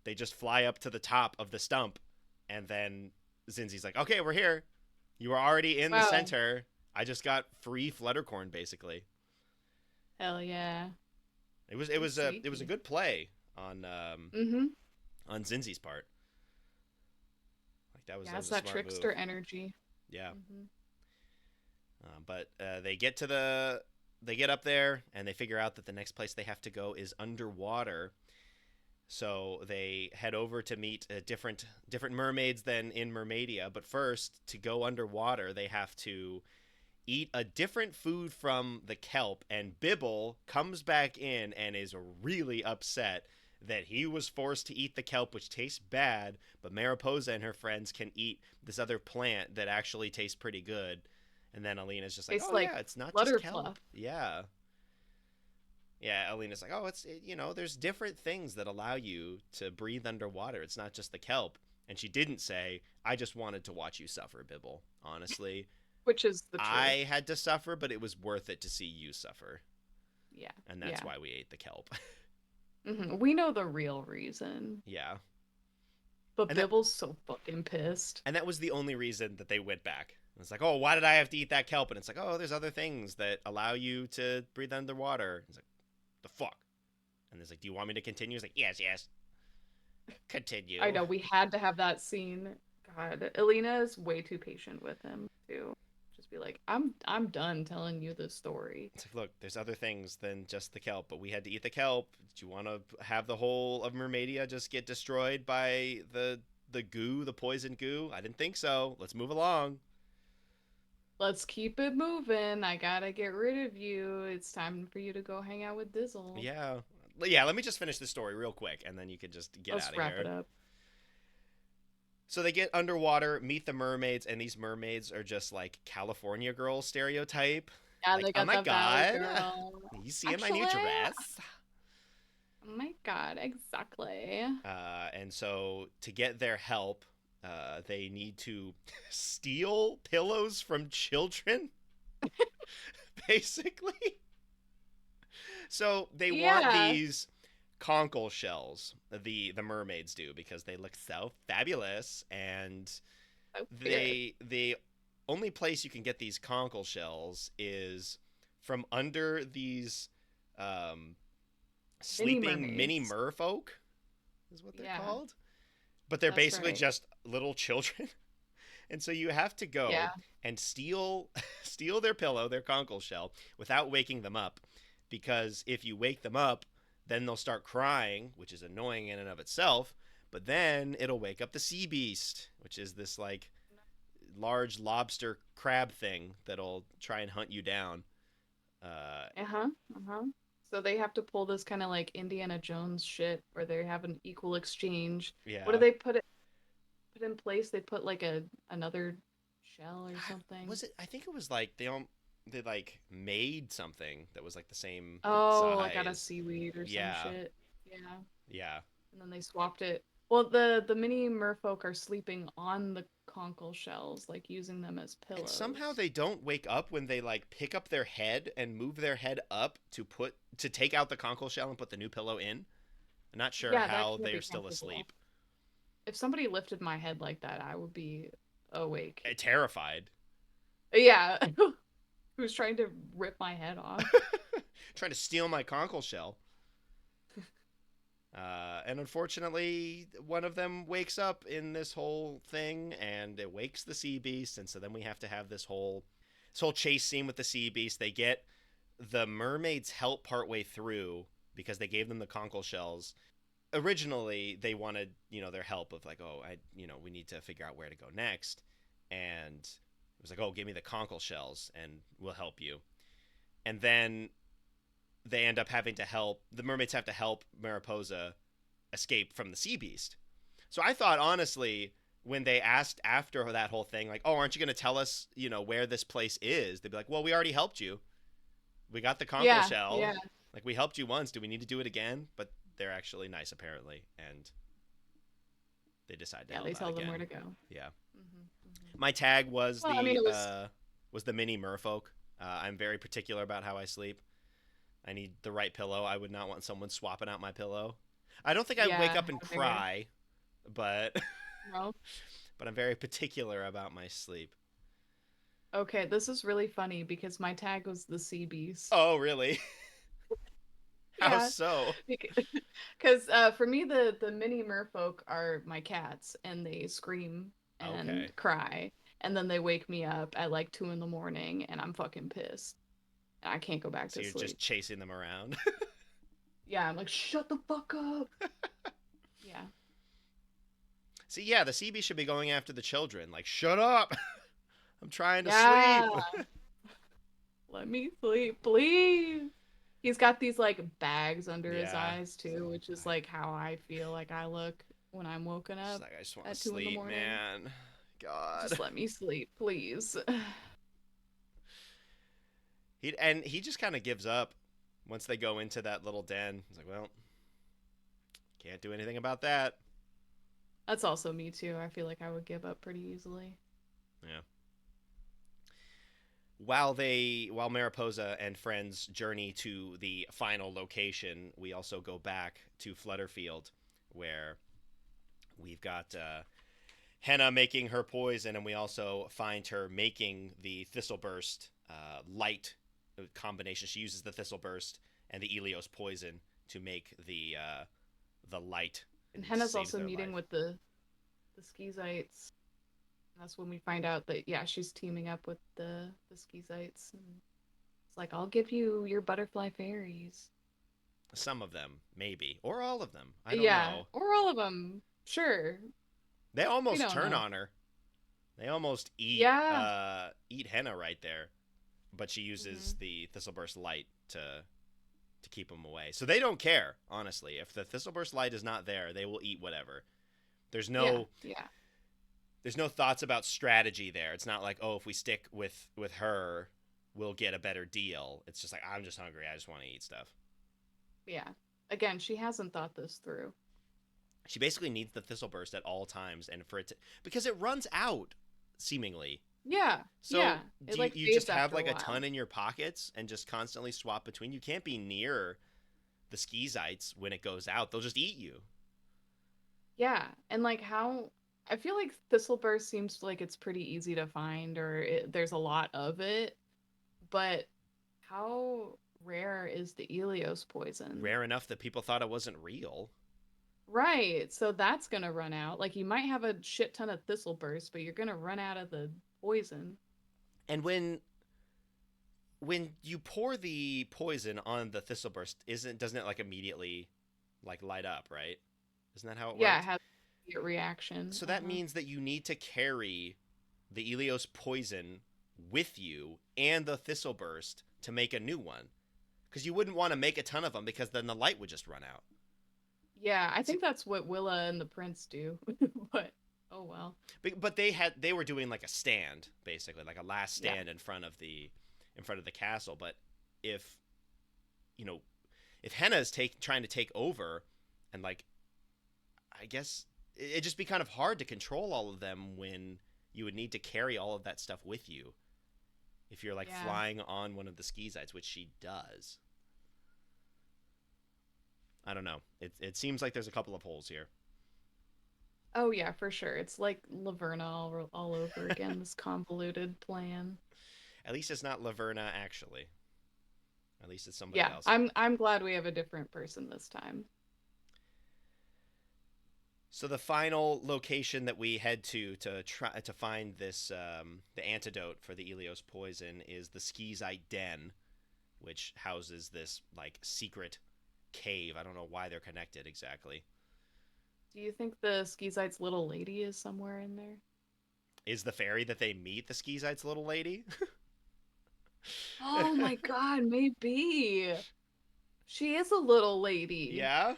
they just fly up to the top of the stump, and then Zinzi's like, "Okay, we're here. You are already in the Wow. center. I just got free fluttercorn, basically." Hell yeah. It was a Sneaky. good play Mm-hmm. on Zinzi's part. Like that Yeah, was it's a that smart trickster move. energy. Yeah. Mm-hmm. But they get up there and they figure out that the next place they have to go is underwater. So they head over to meet different mermaids than in Mermadia. But first, to go underwater, they have to eat a different food from the kelp, and Bibble comes back in and is really upset that he was forced to eat the kelp, which tastes bad, but Mariposa and her friends can eat this other plant that actually tastes pretty good. And then Alina's just like, Tastes oh like yeah, it's not just butter kelp. fluff. Yeah. Yeah, Alina's like, oh, there's different things that allow you to breathe underwater. It's not just the kelp. And she didn't say, I just wanted to watch you suffer, Bibble. Honestly, Which is the truth. I had to suffer, but it was worth it to see you suffer. Yeah. And that's Yeah. why we ate the kelp. We know the real reason. Yeah. But And that Bibble's so fucking pissed. and that was the only reason that they went back. It's like, oh, why did I have to eat that kelp? And it's like, oh, there's other things that allow you to breathe underwater. It's like, the fuck? And it's like, do you want me to continue? It's like, yes, yes. I Continue. know we had to have that scene. God, Elena is way too patient with him too. Just be like, I'm done telling you this story. It's like, look, there's other things than just the kelp, but we had to eat the kelp. Do you want to have the whole of Mermadia just get destroyed by the goo, the poison goo? I didn't think so. Let's move along. Let's keep it moving. I gotta get rid of you. It's time for you to go hang out with Dizzle. Yeah. Yeah, let me just finish the story real quick and then you can just get out Let's of wrap it here. up. So they get underwater, meet the mermaids, and these mermaids are just like California girl stereotype. Yeah, Like, they oh got my the Valley god, Girl. you seeing my Actually, new dress? oh my God, exactly. And so to get their help, they need to steal pillows from children, basically. So they want Yeah, these conkle shells. The mermaids do because they look so fabulous, and so cute. the only place you can get these conkle shells is from under these um, Mini sleeping mini mermaids. merfolk, is what they're Yeah, called. But they're that's basically right. just little children. And so you have to go Yeah. and steal steal their pillow, their conkle shell, without waking them up, because if you wake them up, then they'll start crying, which is annoying in and of itself. But then it'll wake up the sea beast, which is this like large lobster crab thing that'll try and hunt you down. Uh, Uh-huh. Uh-huh. So they have to pull this kind of like Indiana Jones shit where they have an equal exchange. What do yeah. they put in place? They put like a another shell or God, something. was it? I think it was like they like made something that was like the same Oh, like out of size. seaweed or some Yeah, shit. Yeah. yeah. And then they swapped it. Well, the mini merfolk are sleeping on the conch shells, like using them as And somehow pillows. they don't wake up when they like pick up their head and move their head up to take out the conkle shell and put the new pillow in. I'm not sure Yeah, that how can't they be are still comfortable. asleep. If somebody lifted my head like that, I would be awake. Terrified. Yeah. Who's trying to rip my head off? Trying to steal my conkle shell. And unfortunately, one of them wakes up in this whole thing, and it wakes the sea beast, and so then we have to have this whole chase scene with the sea beast. They get the mermaids' help partway through because they gave them the conkle shells. Originally, they wanted their help of like, oh, we need to figure out where to go next, and it was like, oh, give me the conkle shells, and we'll help you. And then they end up having to help the mermaids have to help Mariposa escape from the sea beast. So I thought honestly when they asked after that whole thing like, "Oh, aren't you going to tell us, where this place is?" They'd be like, "Well, we already helped you. We got the conkle Yeah, yeah, shell. Like we helped you once. Do we need to do it again?" But they're actually nice apparently, and they decide to yeah. help They out tell them where again. to go. Yeah. Hmm. My tag was Well, I mean, the it was mini merfolk. I'm very particular about how I sleep. I need the right pillow. I would not want someone swapping out my pillow. I don't think I wake yeah. up and Have their cry, but no. but I'm very particular about my sleep. Okay, this is really funny because my tag was the sea beast. Oh, really? How Yeah, so? because for me the mini merfolk are my cats, and they scream Okay. and cry, and then they wake me up at like 2 in the morning, and I'm fucking pissed. I can't go back So to you're just sleep. chasing them around. Yeah, I'm like, shut the fuck up. Yeah. See, yeah, the CB should be going after the children. Like, shut up! I'm trying to Yeah. sleep. Let me sleep, please. He's got these like bags under his Yeah. eyes too, which is I like how I feel like I look when I'm woken just up like I just want to at two in the sleep, morning. man. God. Just let me sleep, please. He just kind of gives up once they go into that little den. He's like, well, can't do anything about that. That's also me too. I feel like I would give up pretty easily. Yeah. While Mariposa and friends journey to the final location, we also go back to Flutterfield, where we've got Henna making her poison, and we also find her making the Thistleburst light combination. She uses the Thistleburst and the Elios poison to make the light, And and Henna's saves also their meeting life. with the Skeezites. And that's when we find out that yeah, she's teaming up with the Skeezites. And it's like, I'll give you your butterfly fairies. Some of them, maybe, or all of them. I don't Yeah, know. or all of them. Sure, They we almost don't turn know. on her. They almost Yeah. eat Henna right there, but she Hmm. uses the Thistleburst light to keep them away. So they don't care, honestly. If the Thistleburst light is not there, they will eat whatever. There's Yeah. no Yeah. there's no thoughts about strategy there. It's not like, oh, if we stick with her, we'll get a better deal. It's just like I'm just hungry. I just want to eat stuff. Yeah. Again, she hasn't thought this through. She basically needs the Thistleburst at all times, and for it to, because it runs out seemingly. Yeah. So Yeah. It do you, like you just fades have after a like a while. ton in your pockets and just constantly swap between? You can't be near the Skeezites when it goes out. They'll just eat you. Yeah. And like how I feel like Thistleburst seems like it's pretty easy to find, or there's a lot of it, but how rare is the Elios poison? Rare enough that people thought it wasn't real. Right. So that's going to run out. Like you might have a shit ton of Thistleburst, but you're going to run out of the poison. And when you pour the poison on the Thistleburst, isn't doesn't it like immediately like light up, right? Isn't that how it Yeah, it works? has a reaction. So that Uh-huh. means that you need to carry the Elios poison with you and the Thistleburst to make a new one. Because you wouldn't want to make a ton of them because then the light would just run out. Yeah, I See, think that's what Willa and the prince do. But oh well. but they were doing like a stand basically, like a last Yeah. stand in front of the castle. But if you know if Henna's trying to take over, and like I guess it'd just be kind of hard to control all of them when you would need to carry all of that stuff with you if you're like Yeah. flying on one of the ski sites, which she does. I don't know. It seems like there's a couple of holes here. Oh yeah, for sure. It's like Laverna all over again, this convoluted plan. At least it's not Laverna, actually. At least it's somebody Yeah, else. I'm glad we have a different person this time. So the final location that we head to try to find this the antidote for the Ilios poison is the Skizite Den, which houses this like secret cave. I don't know why they're connected exactly. Do you think the Skizite's little lady is somewhere in there? Is the fairy that they meet the Skizite's little lady? Oh my God, maybe. She is a little lady. Yeah.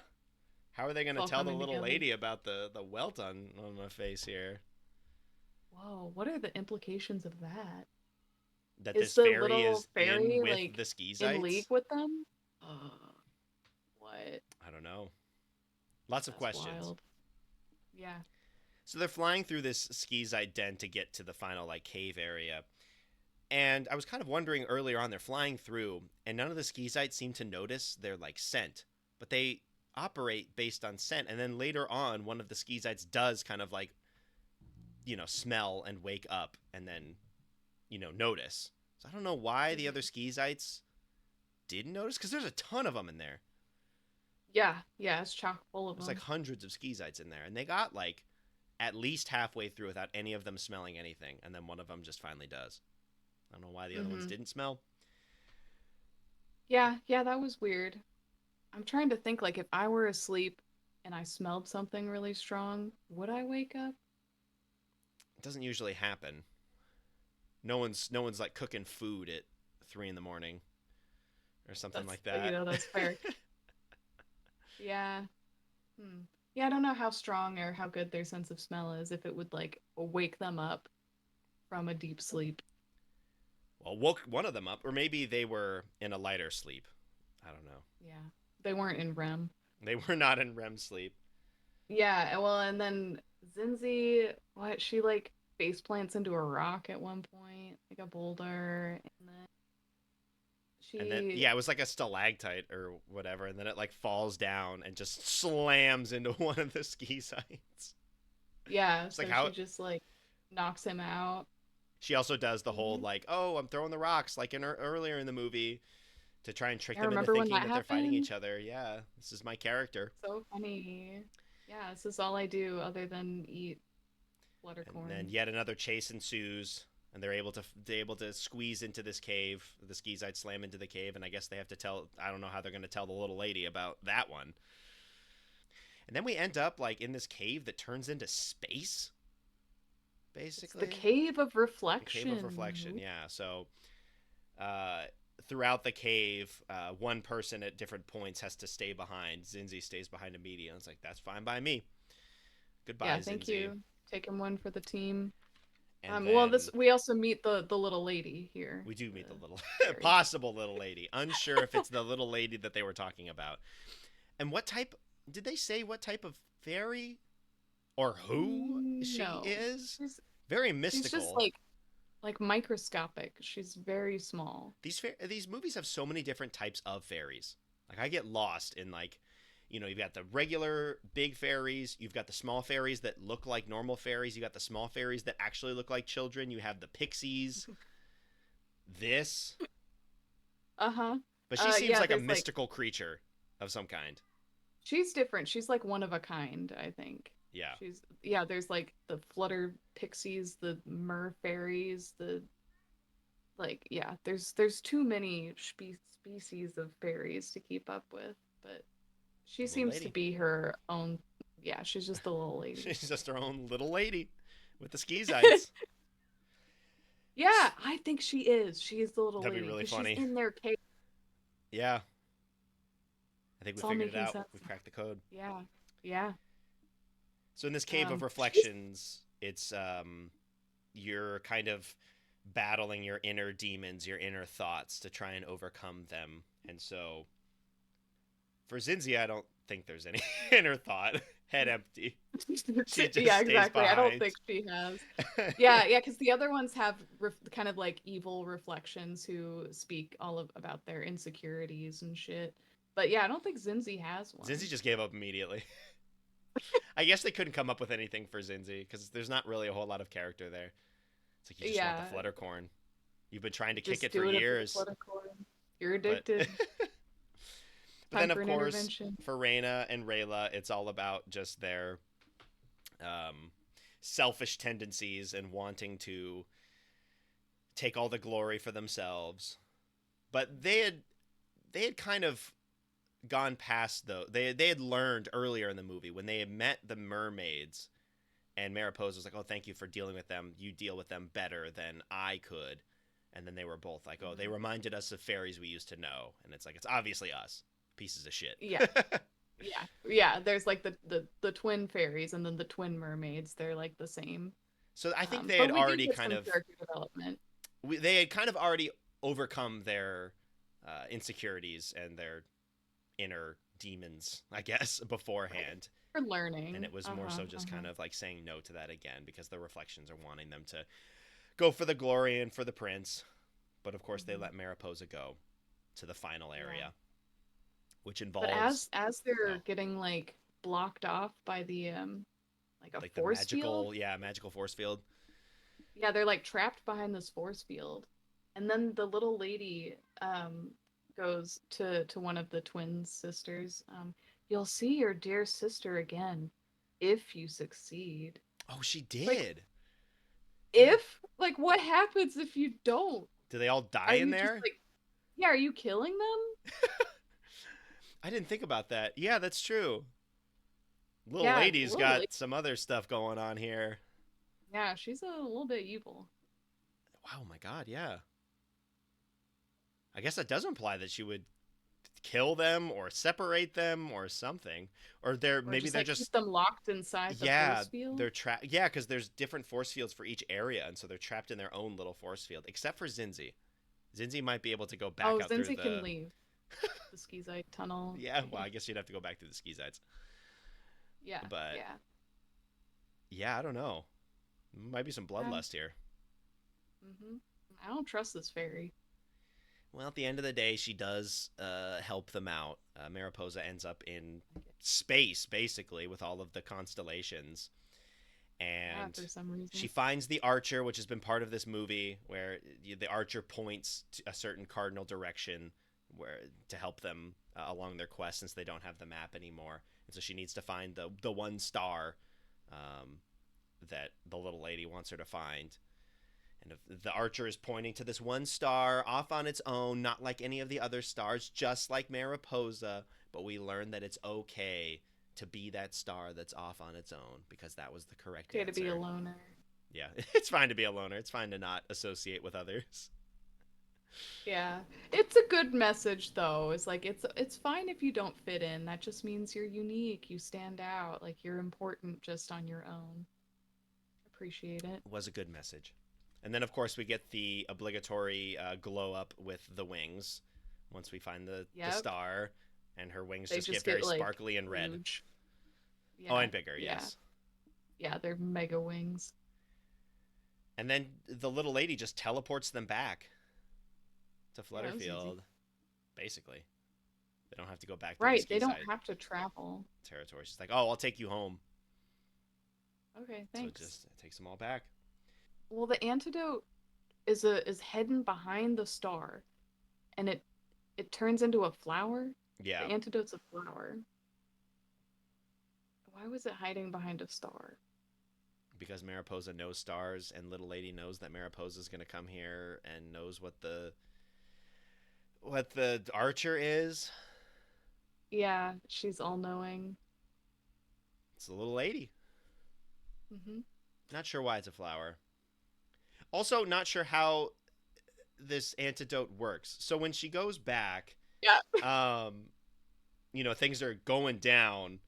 How are they going It's to all tell the coming little together. lady about the welt on my face here? Whoa, what are the implications of that? That Is this the fairy little is in fairy with like the in league Skizites? with them? What? I don't know. Lots of That's questions. wild. Yeah. So they're flying through this Skizite Den to get to the final like cave area. And I was kind of wondering earlier on, they're flying through, and none of the Skizites seem to notice their like scent, but they operate based on scent. And then later on, one of the Skizites does kind of like, smell and wake up, and then, notice. So I don't know why the other Mhm. Skizites didn't notice, because there's a ton of them in there. Yeah, yeah, it's chock full of There's like them. hundreds of Skizites in there, and they got like at least halfway through without any of them smelling anything, and then one of them just finally does. I don't know why the other ones Hmm. didn't smell. Yeah, yeah, that was weird. I'm trying to think like if I were asleep and I smelled something really strong, would I wake up? It doesn't usually happen. No one's like cooking food at 3 in the morning or something That's like that. that's fair. Yeah. Hmm. Yeah, I don't know how strong or how good their sense of smell is if it would like wake them up from a deep sleep. Well, woke one of them up, or maybe they were in a lighter sleep. I don't know. Yeah. They weren't in REM. They were not in REM sleep. Yeah, well, and then Zinzi, what, she like face plants into a rock at one point, like a boulder, and then And then, she, yeah, it was like a stalactite or whatever, and then it like falls down and just slams into one of the ski sites. yeah, It's like so she how just like knocks him out. she also does the whole Mhm. like, oh, I'm throwing the rocks like earlier in the movie to try and trick Yeah, them into remember when thinking that that they're fighting happened? each other. Yeah, this is my character. So funny. Yeah, this is all I do other than eat And then fluttercorn. yet another chase ensues, and they're able to squeeze into this cave. The Skizite slam into the cave, and I guess they have to tell. I don't know how they're going to tell the little lady about that one. And then we end up like in this cave that turns into space, It's the basically. Cave of The cave of Reflection. reflection. Yeah. So uh, throughout the cave, one person at different points has to stay behind. Zinzi stays behind immediately. It's like that's fine by me. Goodbye, Yeah, thank Zinzi. you. Taking one for the team. And Well, this then we also meet the little lady here, we do meet the the little fairy. possible little lady. Unsure if it's the little lady that they were talking about. And what type did they say what type of fairy or who she No, is? she's Very she's just mystical. like microscopic. She's very small. These movies have so many different types of fairies. Like I get lost in like you've got the regular big fairies, you've got the small fairies that look like normal fairies, you got the small fairies that actually look like children, you have the pixies, this, Uh-huh. but she seems Yeah, like a there's like mystical creature of some kind. she's different. She's like one of a kind, I think. Yeah. Yeah, there's like the flutter pixies, the mer fairies, the like yeah, there's too many species of fairies to keep up with, but she The little seems to lady. be her own. Yeah, she's just the little lady. She's just her own little lady with the Skizites. Yeah, I think she is. She is the little That'd be lady really because she's funny. in their cave. Yeah. I think we It's all figured it making out. sense We've now. cracked the code. Yeah, yeah. So in this cave of She's reflections, it's you're kind of battling your inner demons, your inner thoughts to try and overcome them. And so for Zinzi, I don't think there's any inner thought. head empty. She just Yeah, stays exactly. I don't behind. think she has. Yeah, yeah, because the other ones have kind of like evil reflections who speak about their insecurities and shit. But yeah, I don't think Zinzi has one. Zinzi just gave up immediately. I guess they couldn't come up with anything for Zinzi because there's not really a whole lot of character there. It's like you just want the Yeah, fluttercorn. You've been trying to kick just it for do it if years, it's Cord. You're but addicted. but Time then for of an course intervention. for Reyna and Rayla, it's all about just their um, selfish tendencies and wanting to take all the glory for themselves. But they had kind of gone past though. They had learned earlier in the movie when they had met the mermaids, and Mariposa was like, "Oh, thank you for dealing with them. You deal with them better than I could." And then they were both like, "Oh, they reminded us of fairies we used to know." And it's like, it's obviously us, pieces of shit. Yeah, yeah, yeah. There's like the twin fairies and then the twin mermaids. They're like the same. So I think they But had we do already get kind some of character development. they had kind of already overcome their insecurities and their inner demons, I guess, beforehand. For learning. And it was more so just Uh-huh. kind of like saying no to that again because the reflections are wanting them to go for the glory and for the prince. But of course, they Mhm. let Mariposa go to the final Yeah. area, which But involves as they're oh, getting like blocked off by the like a like the force field. magical force field. Yeah, they're like trapped behind this force field. And then the little lady goes to one of the twin sisters. You'll see your dear sister again if you succeed. Oh, she Like did. Yeah. if like what happens if you don't? Do they all die Are in you just there? like yeah, are you killing them? I didn't think about that. Yeah, that's true. Little Yeah, lady's literally. got some other stuff going on here. Yeah, she's a little bit evil. Wow, my God, yeah. I guess that does imply that she would kill them or separate them or something. Or Or maybe just they're like keep just them locked inside the yeah, force field. they're trapped. Yeah, because there's different force fields for each area, and so they're trapped in their own little force field. Except for Zinzi. Zinzi might be able to go back Oh, out through Zinzi can the. leave the Skizite tunnel. Yeah, well, I guess you'd have to go back through the ski sites. Yeah, But yeah. yeah, I don't know. Might be some Um, bloodlust here. hmm I don't trust this fairy. Well, at the end of the day, she does help them out. Mariposa ends up in space, basically, with all of the constellations. Yeah, And for some she reason. finds the archer, which has been part of this movie, where the archer points to a certain cardinal direction where to help them along their quest since they don't have the map anymore. And so she needs to find the one star um, that the little lady wants her to find. And if the archer is pointing to this one star off on its own, not like any of the other stars, just like Mariposa, but we learn that it's okay to be that star that's off on its own because that was the correct Okay to be a answer. loner. Yeah, it's fine to be a loner. It's fine to not associate with others. Yeah. It's a good message though. It's like it's fine if you don't fit in. That just means you're unique. You stand out. Like you're important just on your own. Appreciate it. Was a good message. And then, of course, we get the obligatory glow up with the wings once we find the Yep. star, and her wings They just get just very get like sparkly and red. huge. Oh, Yeah. and bigger, Yeah. yes. Yeah, they're mega wings. And then the little lady just teleports them back to Yeah, it was easy. Flutterfield, basically. They don't have to go back through the Right, ski they don't side have to travel. territory. She's like, "Oh, I'll take you home." Okay, So it thanks. just it takes them all back. Well, the antidote is hidden behind the star, and it turns into a flower. The Yeah, antidote's a flower. Why was it hiding behind a star? because Mariposa knows stars, and little lady knows that Mariposa's gonna come here and knows what the archer is. Yeah, she's all knowing. It's a little lady. Hmm. Not sure why it's a flower. Also, not sure how this antidote works. So when she goes back, Yeah. um, things are going down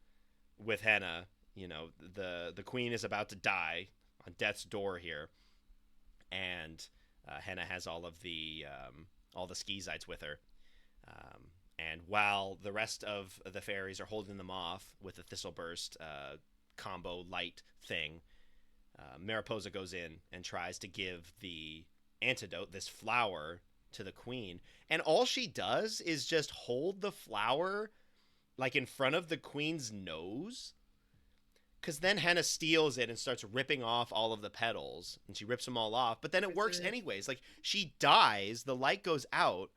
with Henna. The queen is about to die on death's door here, and Henna has all the Skeezites with her. And while the rest of the fairies are holding them off with the thistle burst combo light thing, Mariposa goes in and tries to give the antidote, this flower, to the queen. And all she does is just hold the flower like in front of the queen's nose. Because then Henna steals it and starts ripping off all of the petals. And she rips them all off. But then it works anyways. Like, she dies, the light goes out,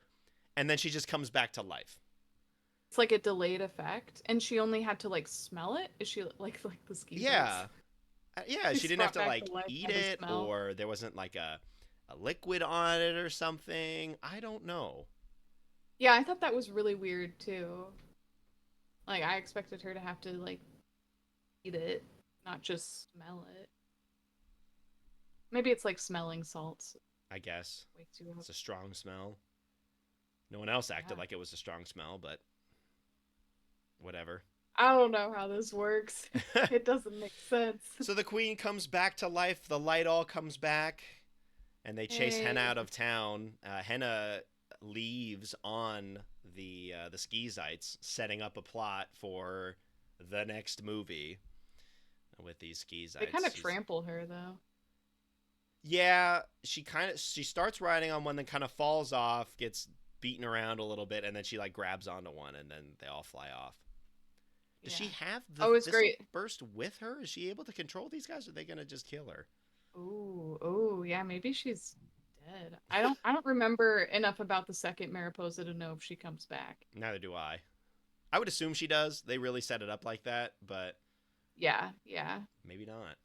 and then she just comes back to life. It's like a delayed effect. And she only had to, like, smell it? Is she like the ski Yeah. Yeah, she didn't have to, like, life eat by the it, smell. or there wasn't, like, a liquid on it or something. I don't know. Yeah, I thought that was really weird too. Like, I expected her to have to, like, eat it, not just smell it. Maybe it's like smelling salts. I guess. Wakes you up. It's a strong smell. No one else acted Yeah. like it was a strong smell, but whatever. I don't know how this works. It doesn't make sense. So the queen comes back to life. The light all comes back, and they chase Henna out of town. Henna leaves on the Skizites, setting up a plot for the next movie with these Skizites. They kind of trample her though. Yeah, she starts riding on one, then kind of falls off, gets beaten around a little bit, and then she like grabs onto one, and then they all fly off. Does she have the thistle burst with her? Is she able to control these guys, or are they gonna just kill her? Oh, yeah, maybe she's dead. I don't remember enough about the second Mariposa to know if she comes back. Neither do I. I would assume she does. They really set it up like that, but yeah. Maybe not.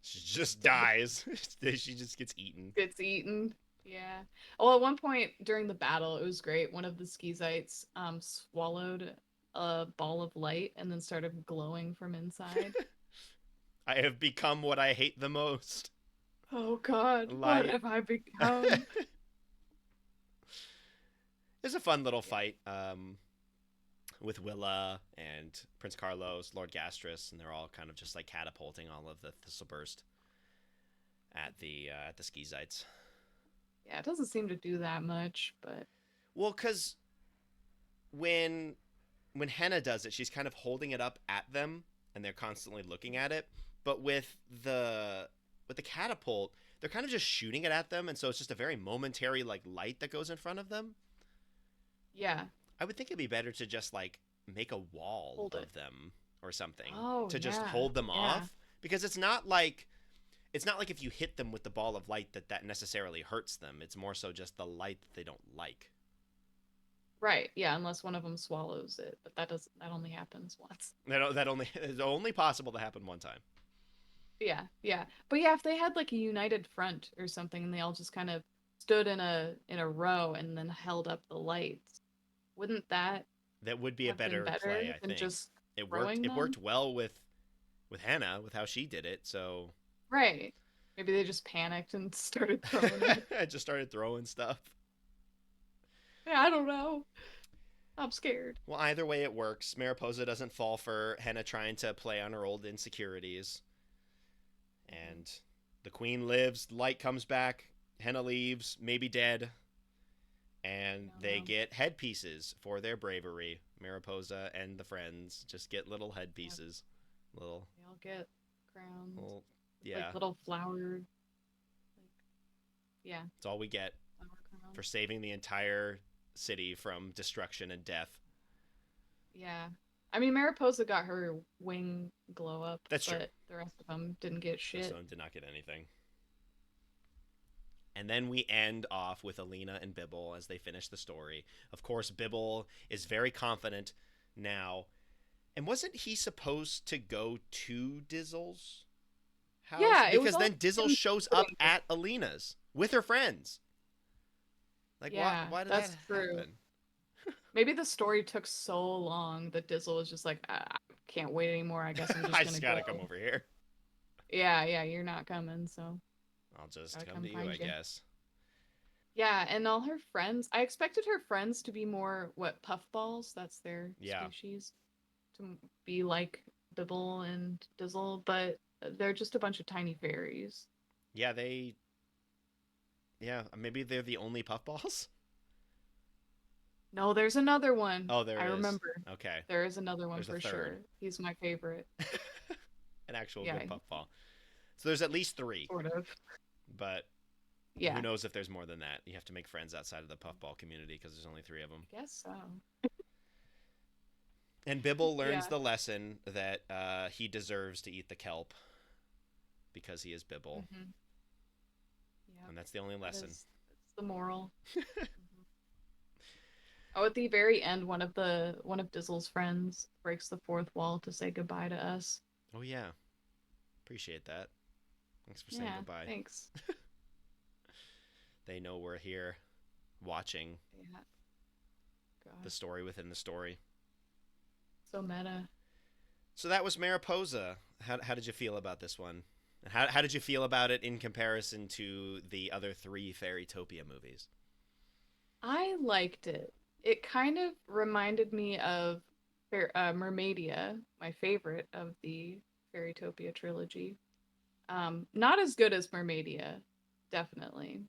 She just dies. She just gets eaten. Yeah. Well, at one point during the battle, it was great. One of the Skizites swallowed a ball of light and then started glowing from inside. I have become what I hate the most. Oh God, light. What have I become? It's a fun little fight with Willa and Prince Carlos, Lord Gastris, and they're all kind of just like catapulting all of the Thistleburst at the Skizites. Yeah, it doesn't seem to do that much, but well, because when Henna does it, she's kind of holding it up at them, and they're constantly looking at it. But with the catapult, they're kind of just shooting it at them, and so it's just a very momentary like light that goes in front of them. Yeah. I would think it'd be better to just like make a wall of them or something to just hold them off, because it's not like if you hit them with the ball of light that necessarily hurts them. It's more so just the light that they don't like. Right. Yeah, unless one of them swallows it, but that only happens once. That only is only possible to happen one time. Yeah. But yeah, if they had like a united front or something and they all just kind of stood in a row and then held up the lights, wouldn't that would be a better play, I think. Just it worked well with Henna, with how she did it, so right. Maybe they just panicked and started throwing it. Just started throwing stuff. Yeah, I don't know. I'm scared. Well, either way it works. Mariposa doesn't fall for Henna trying to play on her old insecurities. And the queen lives, light comes back, Henna leaves, maybe dead, and they get headpieces for their bravery. Mariposa and the friends just get little headpieces. They all get crowns. Like little flower. Yeah. It's all we get for saving the entire city from destruction and death. Yeah. I mean, Mariposa got her wing glow up. That's true. But the rest of them didn't get shit. The rest of them did not get anything. And then we end off with Alina and Bibble as they finish the story. Of course, Bibble is very confident now. And wasn't he supposed to go to Dizzle's house? Yeah, because then Dizzle shows up at Alina's with her friends. Like, why did that happen? Maybe the story took so long that Dizzle was just like, I can't wait anymore. I guess I'm just I just gotta come over here. Yeah, you're not coming, so I'll just come to you, I guess. Yeah, and all her friends. I expected her friends to be more, puffballs? That's their species. To be like Bibble and Dizzle, but they're just a bunch of tiny fairies. Yeah, maybe they're the only puffballs? No, there's another one. Oh, there I is. remember. Okay. There is another one There's a for third. sure. He's my favorite. An actual Yeah, good puffball. So there's at least three, sort of. but who Yeah, knows if there's more than that? You have to make friends outside of the puffball community because there's only three of them. I guess so. And Bibble learns Yeah. the lesson that he deserves to eat the kelp because he is Bibble, Hmm. Yeah. and that's the only lesson. That's the moral. Mhm. Oh, at the very end, one of Dizzle's friends breaks the fourth wall to say goodbye to us. Oh yeah, appreciate that. Thanks for saying Yeah, goodbye. thanks. They know we're here, watching Yeah, the God, story within the story. so meta. So that was Mariposa. How did you feel about this one? And how did you feel about it in comparison to the other three Fairytopia movies? I liked it. It kind of reminded me of Mermadia, my favorite of the Fairytopia trilogy. Not as good as Mermadia, definitely,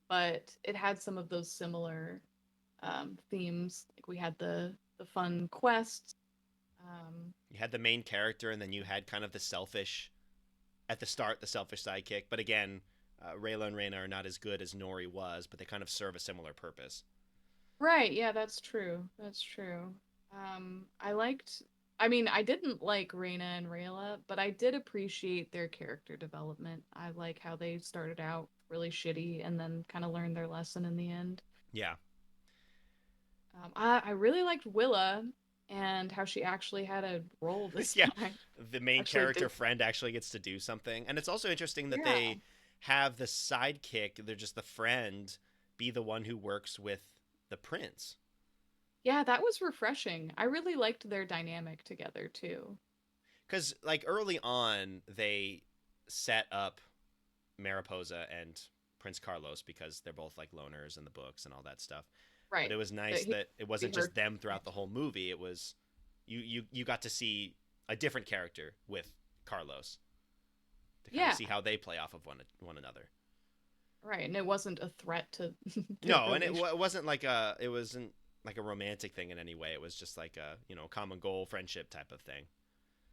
but it had some of those similar themes. Like we had the fun quest. Um, You had the main character, and then you had kind of the selfish at the start, the selfish sidekick. But again, Rayla and Reyna are not as good as Nori was, but they kind of serve a similar purpose. right, yeah, that's true. That's true. I liked. I mean, I didn't like Reyna and Rayla, but I did appreciate their character development. I like how they started out really shitty and then kind of learned their lesson in the end. Yeah, I really liked Willa and how she actually had a role this yeah. time. The main Actually character did. friend actually gets to do something, and it's also interesting that Yeah. they have the sidekick. They're just the friend be the one who works with the prince. Yeah, that was refreshing. I really liked their dynamic together too. Because like early on, they set up Mariposa and Prince Carlos because they're both like loners in the books and all that stuff. But Right. it was That nice he that it be wasn't her just them throughout the whole connection. movie. It was you got to see a different character with Carlos to kind of Yeah, see how they play off of one another. right. And it wasn't a threat to their No, and relationship. it wasn't like it wasn't like a romantic thing in any way. It was just like a common goal, friendship type of thing.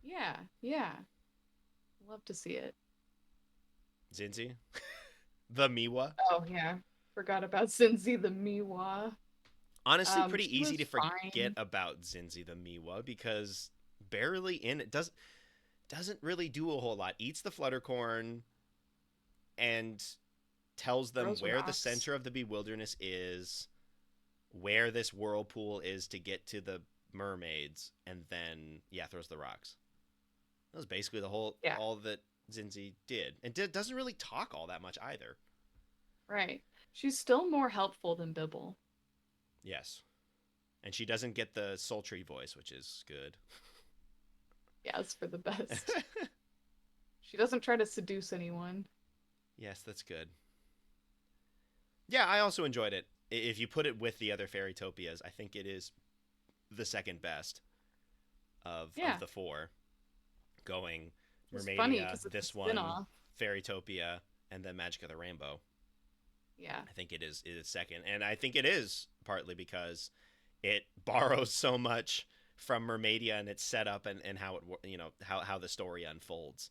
Yeah, yeah. Love to see it. Zinzi, the Miwa. Oh yeah. Forgot about Cincy the Miwa. Honestly, pretty She easy was to forget fine. about Zinzi the Miwa because barely in it doesn't really do a whole lot. Eats the fluttercorn and tells them Throws where the rocks. center of the bewilderness is, where this whirlpool is to get to the mermaids, and then yeah, throws the rocks. That was basically the whole Yeah, all that Zinzi did, and doesn't really talk all that much either. right. She's still more helpful than Bibble. Yes, and she doesn't get the sultry voice, which is good. Yeah, it's for the best. She doesn't try to seduce anyone. Yes, that's good. Yeah, I also enjoyed it. If you put it with the other Fairytopias, I think it is the second best of Yeah, the four. Going which is funny Mermadia, because it's this a one, spinoff. Fairytopia, and then Magic of the Rainbow. Yeah. I think it is second, and I think it is partly because it borrows so much from Mermadia and its setup and how it how the story unfolds.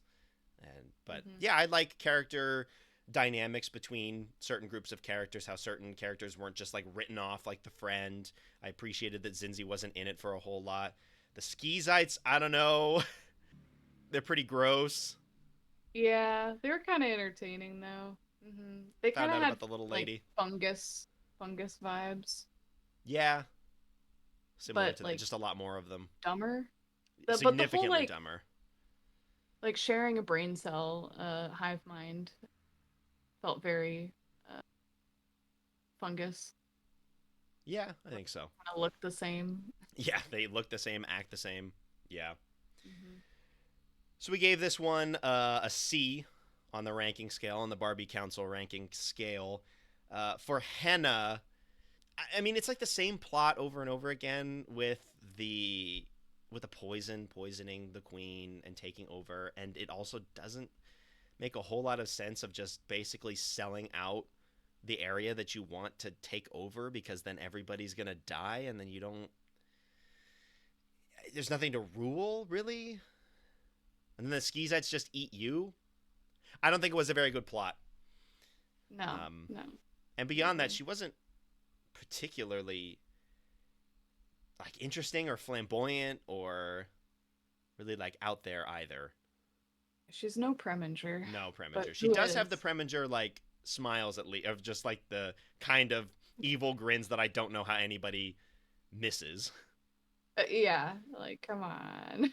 And but Hmm. yeah, I like character dynamics between certain groups of characters, how certain characters weren't just like written off like the friend. I appreciated that Zinzi wasn't in it for a whole lot. The Skeezites, I don't know. They're pretty gross. Yeah, they were kind of entertaining though. They kind Found of out had about the little like lady. fungus vibes, Yeah, similar but to that, like just a lot more of them. dumber. But the whole Significantly dumber. like sharing a brain cell, hive mind felt very uh, fungus. Yeah, I think so. Kind of looked the same. Yeah, they look the same, act the same. Yeah. Hmm. So we gave this one a C on the ranking scale, on the Barbie Council ranking scale. For Henna, I mean, it's like the same plot over and over again the with the poisoning the queen and taking over, and it also doesn't make a whole lot of sense of just basically selling out the area that you want to take over, because then everybody's going to die and then you don't, there's nothing to rule really. And then the Skeezites just eat you. I don't think it was a very good plot. No, no. And beyond that, she wasn't particularly like interesting or flamboyant or really like out there either. She's no Preminger. No Preminger. She does have the Preminger like smiles at least, of just like the kind of evil grins that I don't know how anybody misses. Yeah, like come on.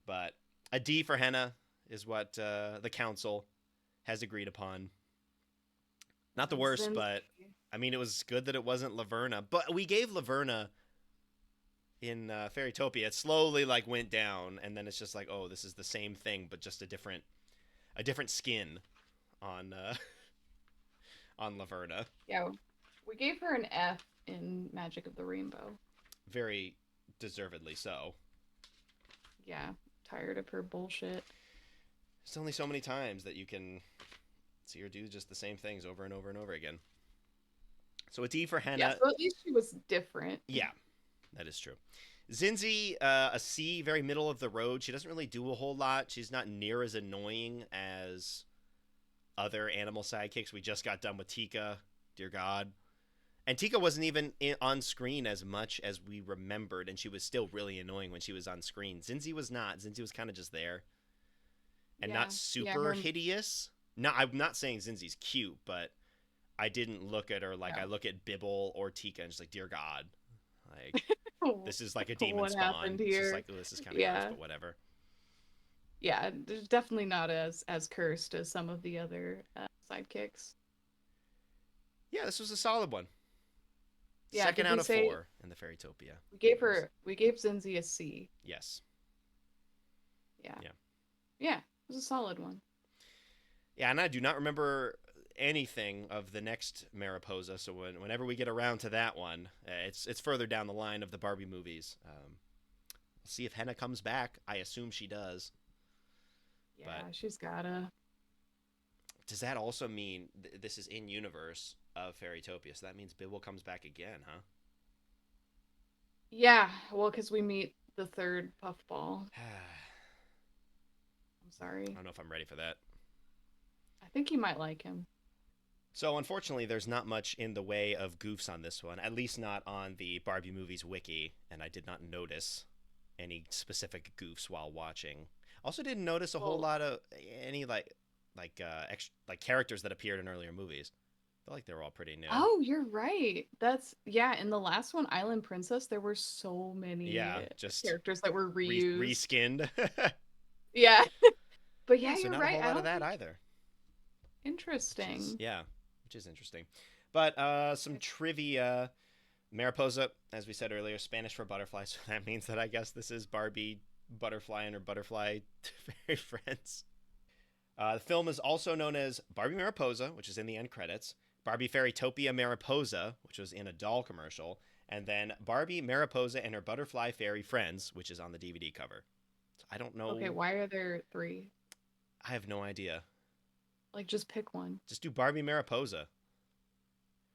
But a D for Henna is what the council has agreed upon. Not the worst, but I mean, it was good that it wasn't Laverna. But we gave Laverna in Fairytopia. It slowly like went down, and then it's just like, oh, this is the same thing, but just a different skin on on Laverna. Yeah, we gave her an F in Magic of the Rainbow. Very deservedly so. Yeah, tired of her bullshit. There's only so many times that you can see her do just the same things over and over and over again. So a D for Henna. Yeah, so at least she was different. Yeah, that is true. Zinzi, a C, very middle of the road. She doesn't really do a whole lot. She's not near as annoying as other animal sidekicks. We just got done with Tika. Dear God. And Tika wasn't even on screen as much as we remembered, and she was still really annoying when she was on screen. Zinzi was not. Zinzi was kind of just there. And not super hideous. No, I'm not saying Zinzi's cute, but I didn't look at her like I look at Bibble or Tika and just like, dear God. Like, this is like a demon spawn. It's just like, oh, this is kind of gross, but whatever. Yeah, there's definitely not as cursed as some of the other sidekicks. Yeah, this was a solid one. Yeah, Second out of 4 in the Fairytopia. We gave Zinzi a C. Yes. Yeah. Yeah, it was a solid one. Yeah, and I do not remember anything of the next Mariposa, so whenever we get around to that one, it's further down the line of the Barbie movies. We'll see if Henna comes back. I assume she does. Yeah, she's gotta. Does that also mean this is in universe of Fairytopia? So that means Bibble comes back again, huh? Yeah, well, because we meet the third puffball. I'm sorry. I don't know if I'm ready for that. I think you might like him. So unfortunately, there's not much in the way of goofs on this one, at least not on the Barbie Movies wiki, and I did not notice any specific goofs while watching. Also didn't notice a whole lot of any like characters that appeared in earlier movies. I feel like they were all pretty new. Oh, you're right. In the last one, Island Princess, there were so many just characters that were reused. Reskinned. Yeah. But so you're not right. A whole lot of that either. Interesting. Which is interesting. But some trivia. Mariposa, as we said earlier, Spanish for butterfly, so that means that I guess this is Barbie Butterfly and her butterfly fairy friends. The film is also known as Barbie Mariposa, which is in the end credits, Barbie Fairytopia Mariposa, which was in a doll commercial, and then Barbie Mariposa and her butterfly fairy friends, which is on the DVD cover. So I don't know. Okay, why are there 3? I have no idea. Like, just pick one. Just do Barbie Mariposa.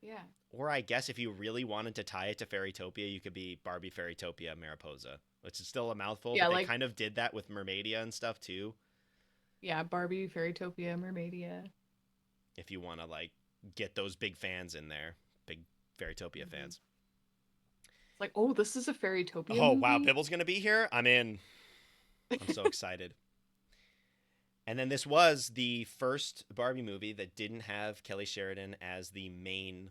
Yeah. Or I guess if you really wanted to tie it to Fairytopia, you could be Barbie Fairytopia Mariposa, which is still a mouthful. Yeah, but they kind of did that with Mermadia and stuff too. Yeah, Barbie Fairytopia Mermadia. If you want to like get those big fans in there, big Fairytopia fans. It's like, oh, this is a Fairytopia movie? Wow, Bibble's gonna be here. I'm in. I'm so excited. And then this was the first Barbie movie that didn't have Kelly Sheridan as the main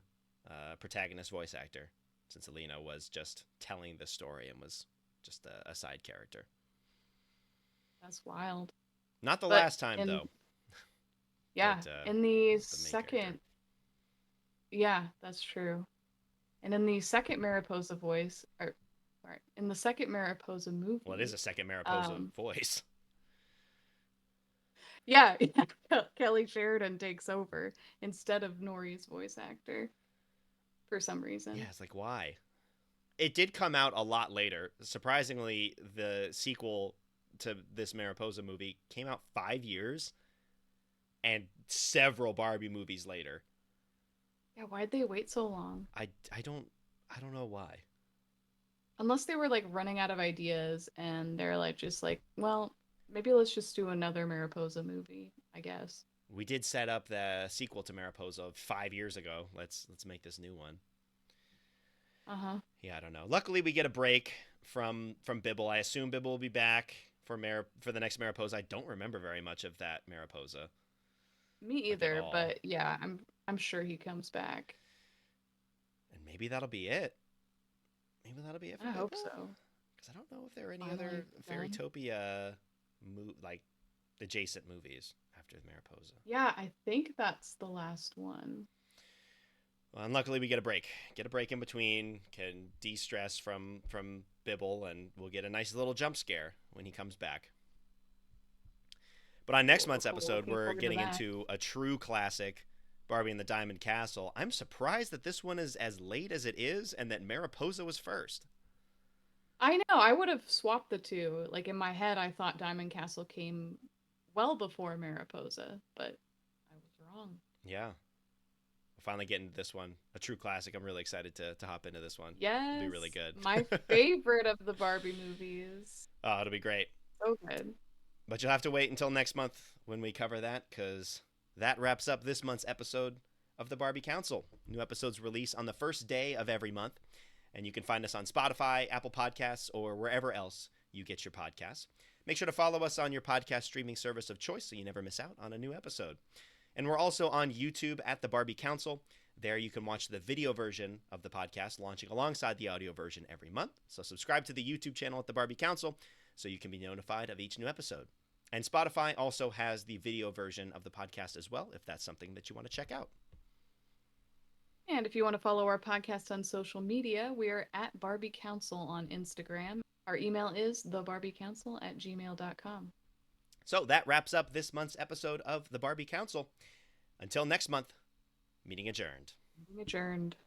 protagonist voice actor, since Alina was just telling the story and was just a side character. That's wild. Not the last time, though. Yeah, but, in the second... Character. Yeah, that's true. And in the second Mariposa voice... in the second Mariposa movie... Well, it is a second Mariposa voice. Yeah, Kelly Sheridan takes over instead of Nori's voice actor for some reason. Yeah, it's like, why? It did come out a lot later. Surprisingly, the sequel to this Mariposa movie came out 5 years and several Barbie movies later. Yeah, why'd they wait so long? I don't know why. Unless they were like running out of ideas and they're like just like, well, maybe let's just do another Mariposa movie, I guess. We did set up the sequel to Mariposa 5 years ago. Let's make this new one. Uh-huh. Yeah, I don't know. Luckily, we get a break from Bibble. I assume Bibble will be back for the next Mariposa. I don't remember very much of that Mariposa, Me like at either, all. but yeah, I'm sure he comes back. And maybe that'll be it. Maybe that'll be it for I hope Bibble. so. Because I don't know if there are any Finally other done. Fairytopia like adjacent movies after the Mariposa. Yeah, I think that's the last one. Well, and luckily we get a break. Get a break in between. Can de-stress from Bibble, and we'll get a nice little jump scare when he comes back. But on next month's episode, Looking we're forward to getting that. into a true classic, Barbie and the Diamond Castle. I'm surprised that this one is as late as it is, and that Mariposa was first. I know, I would have swapped the two. Like in my head, I thought Diamond Castle came well before Mariposa, but I was wrong. Yeah, we'll finally get into this one, a true classic. I'm really excited to hop into this one. It'll be really Yes, good. my favorite of the Barbie movies. Oh, it'll be great. So good. But you'll have to wait until next month when we cover that, because that wraps up this month's episode of the Barbie Council. New episodes release on the first day of every month, and you can find us on Spotify, Apple Podcasts, or wherever else you get your podcasts. Make sure to follow us on your podcast streaming service of choice so you never miss out on a new episode. And we're also on YouTube at the Barbie Council. There you can watch the video version of the podcast launching alongside the audio version every month. So subscribe to the YouTube channel at the Barbie Council so you can be notified of each new episode. And Spotify also has the video version of the podcast as well, if that's something that you want to check out. And if you want to follow our podcast on social media, we are at Barbie Council on Instagram. Our email is thebarbieCouncil@gmail.com. So that wraps up this month's episode of the Barbie Council. Until next month, meeting adjourned. Meeting adjourned.